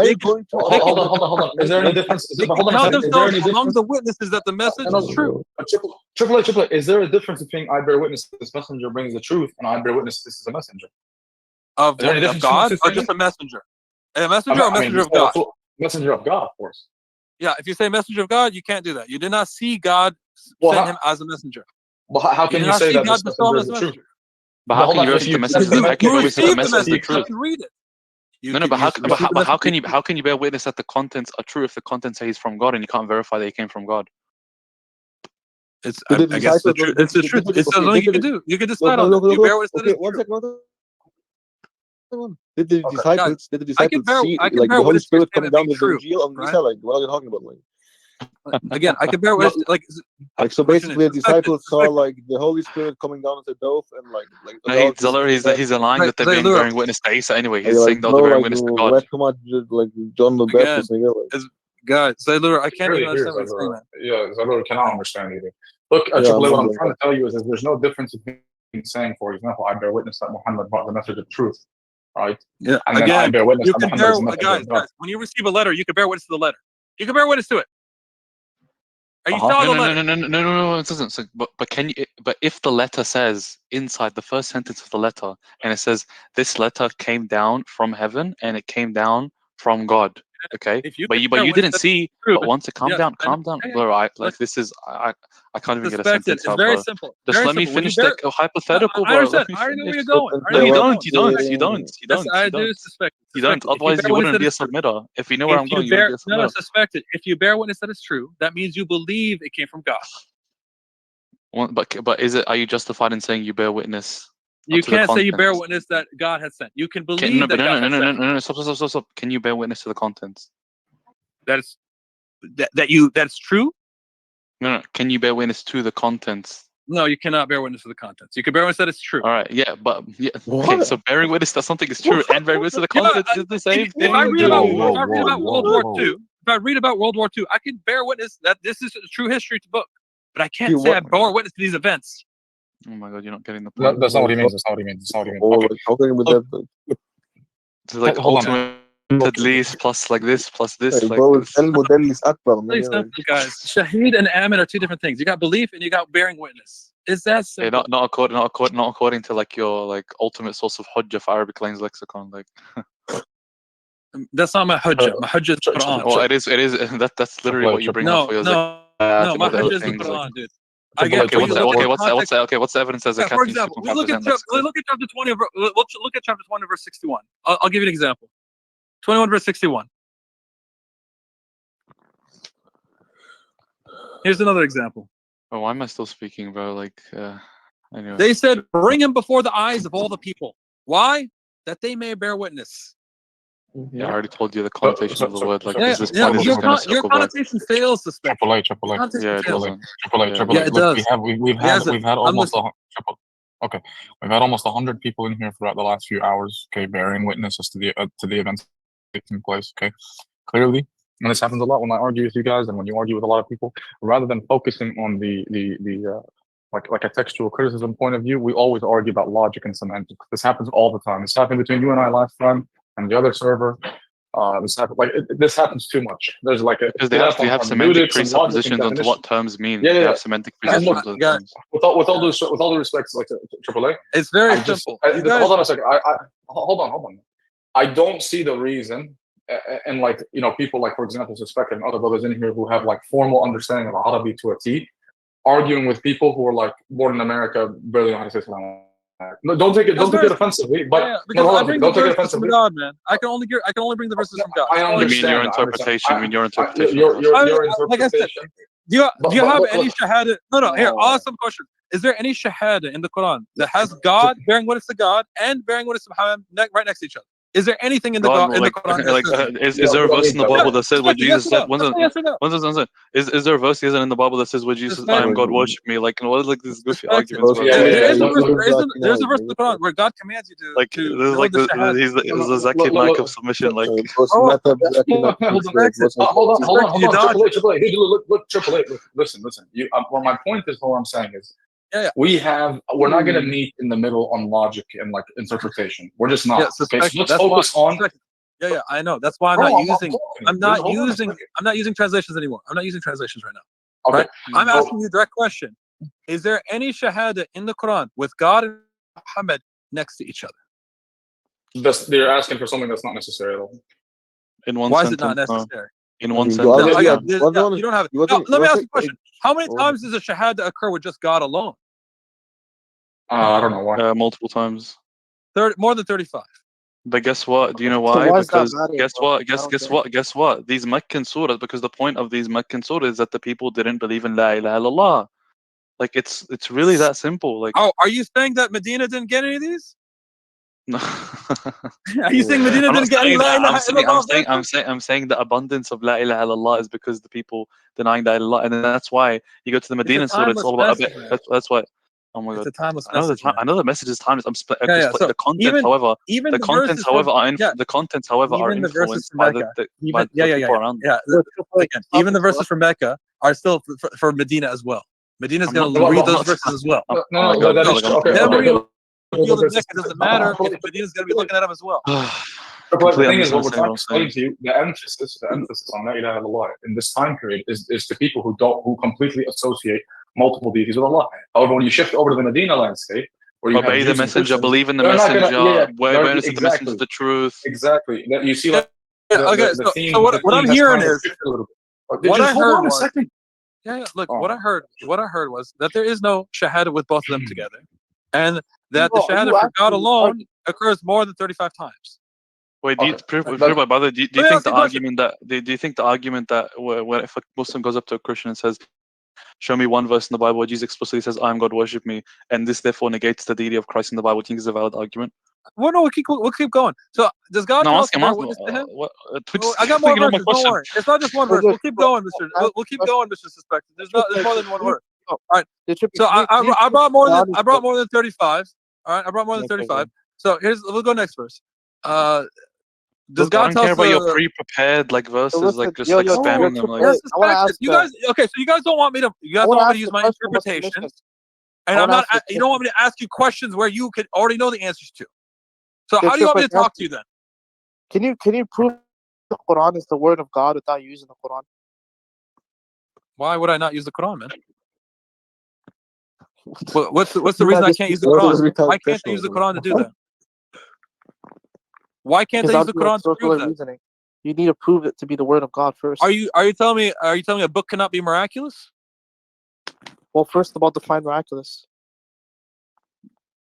Is there any difference? Hold on. Is there any difference among the witnesses that the message is true? Triple A. Is there a difference between I bear witness this messenger brings the truth and I bear witness this is a messenger? Of God or just a messenger? A messenger or a messenger of God? Messenger of God, of course. Yeah, if you say messenger of God, you can't do that. You did not see God send him as a messenger. Well, how can you say that this messenger is the truth? But how can you receive the message? How can you receive the message the truth? Read it. How can you bear witness that the contents are true if the contents say he's from God and you can't verify that he came from God? I guess it's the truth. It's something you can do. You can decide on it. You bear witness that it's true. Did the disciples see like the Holy Spirit coming down with the Injil on Isa? Like, what are you talking about? Again, I can bear witness. Like so, basically, the disciples saw like the Holy Spirit coming down as a dove, and like. He's lying that they're bearing witness to Isa anyway. He's saying they're bearing witness to God. Too much, like John the Baptist. God, Zalur, I can't even understand what you're saying. Yeah, Zalur cannot understand either. Look, Triple A, what I'm trying to tell you is that there's no difference between saying, for example, I bear witness that Muhammad brought the message of truth. Right. Yeah. And again, I bear witness you can bear, guys, when you receive a letter, you can bear witness to the letter. You can bear witness to it. Are you saw the letter? No, it doesn't. So, but can you? But if the letter says inside the first sentence of the letter, and it says this letter came down from heaven and it came down from God. Okay, but you didn't see. But once it calm down, bro. This is I can't even get a sentence out, bro. Very simple. Just let me finish the hypothetical, bro. I already know where you're going. You don't. Otherwise, you wouldn't be a submitter. If you know where I'm going, you wouldn't be a submitter. No, suspect it. If you bear witness that it's true, that means you believe it came from God. But is it? Are you justified in saying you bear witness? You can't say you bear witness that God has sent. You can believe that God has sent. No. Stop. Can you bear witness to the contents? That's true? No. Can you bear witness to the contents? No, you cannot bear witness to the contents. You can bear witness that it's true. All right, okay, so bearing witness that something is true and bearing witness to the contents is the same thing. If I read about World War II, I can bear witness that this is a true history book, but I can't say I bore witness to these events. Oh my God, you're not getting the point. That's not what he means. It's like ultimate least plus like this plus this. Guys, Shaheed and Amin are two different things. You got belief and you got bearing witness. Is that simple? Not according to like your like ultimate source of hujjah for Arabic language lexicon. Like that's not my hujjah. My hujjah is Quran. Well, it is. That's literally what you bring up for your no, my hujjah is the Quran, dude. What's the evidence as a for example, we look at chapter 20 we'll look at chapter 20 verse 61. I'll give you an example. 21 verse 61. Here's another example. Oh, why am I still speaking, bro? Like, anyway. They said, bring him before the eyes of all the people. Why? That they may bear witness. Yeah, I already told you the connotation of the word. Like, Yeah, is this point is just going to your circle back? connotation fails, suspect. AAA. Yeah, it doesn't. Yeah, it does. We've had almost okay. We've had almost 100 people in here throughout the last few hours. Okay, bearing witnesses to the events taking place. Okay, clearly, and this happens a lot when I argue with you guys, and when you argue with a lot of people, rather than focusing on the like a textual criticism point of view, we always argue about logic and semantics. This happens all the time. This happened between you and I last time, and the other server. This happens too much. There's like a because they have semantic presuppositions onto what terms mean. Yeah. They have semantic presuppositions on terms. With all due respect, like AAA, it's very simple. Hold on a second. Hold on. I don't see the reason, and like people like, for example, Suspect and other brothers in here who have like formal understanding of Arabic to a T, arguing with people who are like born in America, barely know how to say salam. No, don't take it offensively. But because I bring the verses from God, man. I can only bring the verses from God. I understand. You mean your interpretation? Your interpretation. Like I said, do you have any shahada? No. Here, I'll ask some questions. Is there any shahada in the Quran that has God bearing witness to God and bearing witness to Muhammad right next to each other? Is there anything in the Quran? Is there a verse in the Bible that says what Jesus said? Is there a verse in the Bible that says what Jesus said? I am God, worship me. Like, what is like this goofy arguments? There's a verse in the Quran where God commands you to. Like, there's like he's the Zakir Naik of submission. Like, hold on. Look, Triple A. Listen. Well, my point is, what I'm saying is, we're not going to meet in the middle on logic and like interpretation. We're just not. Okay, so let's focus on. Yeah, I know. That's why I'm not using translations anymore. I'm not using translations right now. Okay. Right? I'm asking you a direct question. Is there any shahada in the Quran with God and Muhammad next to each other? They're asking for something that's not necessary at all. In one Why sentence, is it not necessary? In one sentence. You don't have it. No, let me ask you a question. How many times does a shahada occur with just God alone? I don't know why. Multiple times. More than 35. But guess what? Do you know why? Because guess what? These Meccan surahs, because the point of these Meccan surahs is that the people didn't believe in La ilaha illallah. Like, it's really that simple. Like, oh, are you saying that Medina didn't get any of these? No. Are you saying Medina didn't get any La ilaha illallah? I'm saying the abundance of La ilaha illallah is because the people denying La ilaha illallah, and then that's why you go to the Medina surah. It's all about that's why. Oh my God! It's a timeless message. I know the message is timeless. The content, however, the contents, however, are influenced by the people around. Yeah. Again, even the verses from Mecca are still for Medina as well. Medina's going to read those verses as well. No, that is okay. It doesn't matter if Medina's going to be looking at them as well. But the thing is, what we're trying to explain to you, the emphasis on La ilaha illallah in this time period is to people who completely associate multiple deities with Allah. However, when you shift over to the Medina landscape, where you obey the messenger, believe in the messenger, where the messenger the truth. Exactly. You see, like, okay. So what I'm hearing is, what I heard was, look, what I heard was that there is no shahada with both of them together, and that the shahada for God alone occurs more than 35 times. Wait, do you think the argument that when if a Muslim goes up to a Christian and says, "Show me one verse in the Bible where Jesus explicitly says, I am God, worship me," and this therefore negates the deity of Christ in the Bible, do you think is a valid argument? Well, no, we'll keep going. So, does God tell us to bear witness to him? I got more verses, don't worry. It's not just one verse. We'll keep going, Mr. Suspect. There's more than one word. All right. So, I brought more than 35. All right, I brought more than 35. So, we'll go next verse. Does God tell us about your pre-prepared verses, spamming them? So you guys don't want me to use my interpretation, and I'm not. You don't want me to ask you questions where you could already know the answers to. So how do you want me to talk to you then? Can you prove the Quran is the word of God without using the Quran? Why would I not use the Quran, man? What's the reason I can't use the Quran? Why can't I use the Quran to do that? Why can't I use the Quran to prove that? You need to prove it to be the word of God first. Are you telling me a book cannot be miraculous? Well, first of all, define miraculous.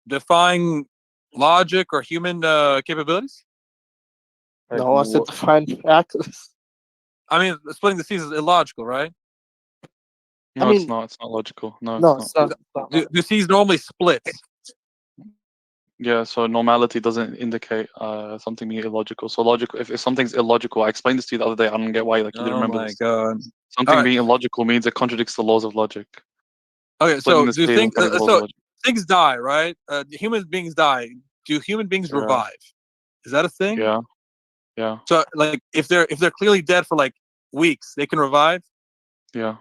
Define logic or human capabilities? No, I said define miraculous. I mean, splitting the seas is illogical, right? No, I mean, it's not. It's not logical. No, no, it's it's not. not. The C's normally splits. Yeah, so normality doesn't indicate something being illogical. So logical, if something's illogical, I explained this to you the other day. I don't get why like you didn't Oh remember my this. god. Something All right. being illogical means it contradicts the laws of logic. Okay, Splitting so the do scale things contradicts the laws of logic. things die, right? Human beings die. Do human beings Yeah. revive? Is that a thing? Yeah. Yeah. So like if they're clearly dead for like weeks, they can revive? Yeah.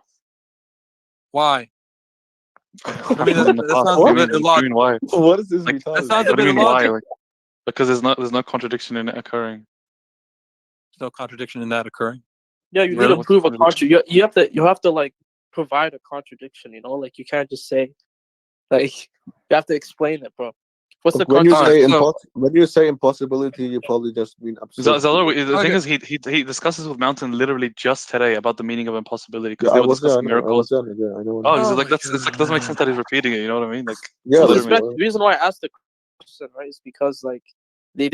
Why? I mean, In the that past, sounds what a do you bit mean? What do you mean why? What is this Like, That retarded? sounds a what do bit you mean why? illogical. Like, because there's no contradiction in it occurring. There's no contradiction in that occurring. Yeah, you need Really? to What's the prove a contradiction? contradiction. You have to like provide a contradiction. You know, like you can't just say like you have to explain it, bro. What's the When you say contradiction? when you say impossibility, you probably just mean absurd. The thing is, he discusses with Mountain literally just today about the meaning of impossibility because Yeah, they were discussing I miracles. was there. Yeah, I know. Oh, it's like it's like doesn't make sense that he's repeating it. You know what I mean? Like, Yeah, The reason why I asked the question, right, is because like they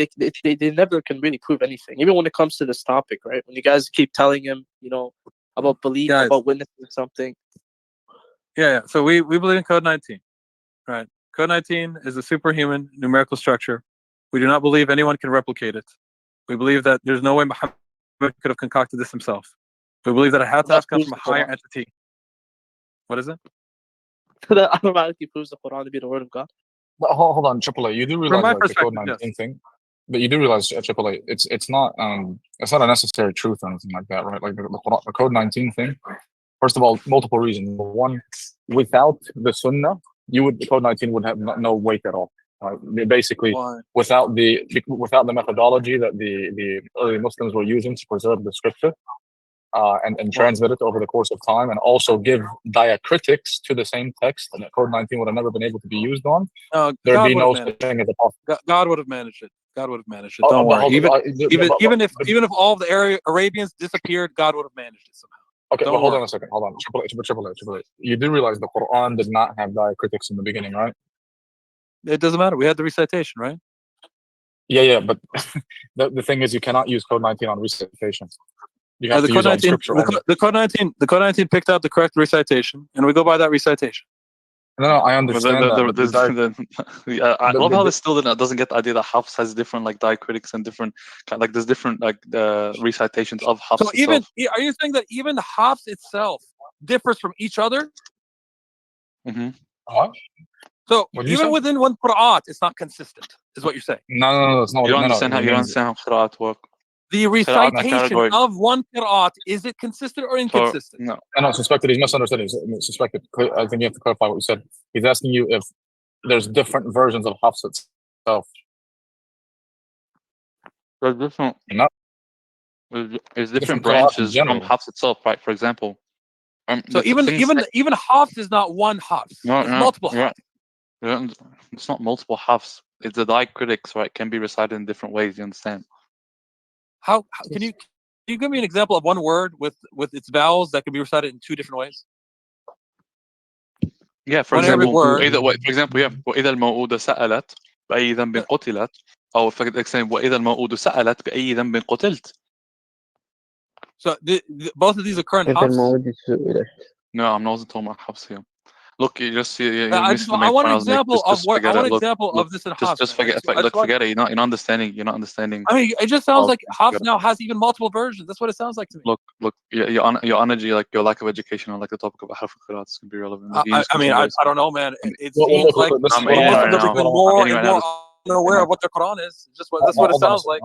never can really prove anything, even when it comes to this topic, right? When you guys keep telling him, you know, about belief, about witnessing something. Yeah. So we believe in Code 19, right? Code 19 is a superhuman numerical structure. We do not believe anyone can replicate it. We believe that there's no way Muhammad could have concocted this himself. We believe that it had to have come from a higher entity. What is it? That automatically proves the Quran to be the word of God. But hold on, AAA. You do realize my like the Code perspective, 19 thing, but you do realize AAA. It's not a necessary truth or anything like that, right? Like the Code 19 thing. First of all, multiple reasons. One, without the Sunnah, the Code 19 would have no weight at all. Basically, without the methodology that the early Muslims were using to preserve the scripture and transmit it over the course of time, and also give diacritics to the same text, and that Code 19 would have never been able to be used on. There'd be no such thing as a prophet. God would have managed it. God would have managed it. Don't worry. Even if all of the Arabians disappeared, God would have managed it somehow. Okay, Don't but hold worry. on a second. Hold on. AAA. You do realize the Quran did not have diacritics in the beginning, right? It doesn't matter. We had the recitation, right? Yeah, but the thing is, you cannot use Code 19 on recitation. You have to use on scripture only. The Code 19 picked out the correct recitation, and we go by that recitation. No, I understand that. I love how this still doesn't get the idea that Hafs has different like diacritics and different like there's different like recitations of Hafs. So even are you saying that even Hafs itself differs from each other? Mm-hmm. What? So even within one Qur'an, it's not consistent, is what you're saying. No, it's not. You don't understand how Qur'at work. The recitation of one Qur'at, is it consistent or inconsistent? No, suspected. He's misunderstanding. Suspected. I think you have to clarify what you said. He's asking you if there's different versions of Hafs itself. There's different. No. There's different branches from Hafs itself, right? For example. So even Hafs is not one Hafs. It's multiple Hafs. It's not multiple Hafs. It's the diacritics, right? Can be recited in different ways. You understand? How can you give me an example of one word with its vowels that can be recited in two different ways? Yeah, for example, وإذا الموءودة سألت بأي ذنب قتلت أو وإذا الموءودة سألت بأي ذنب قتلت. So both of these occur in Hafs? No, I'm not talking about Hafs here. Look, you just I want an example of this in Hafs. Just forget it. You're not understanding. You're not understanding. I mean, it just sounds like Hafs now has even multiple versions. That's what it sounds like to me. Look. Your energy, like your lack of education on like the topic of Harf al-Qira'at can be relevant. I don't know, man. It seems like Muslims are becoming more and more unaware of what the Quran is. That's what it sounds like.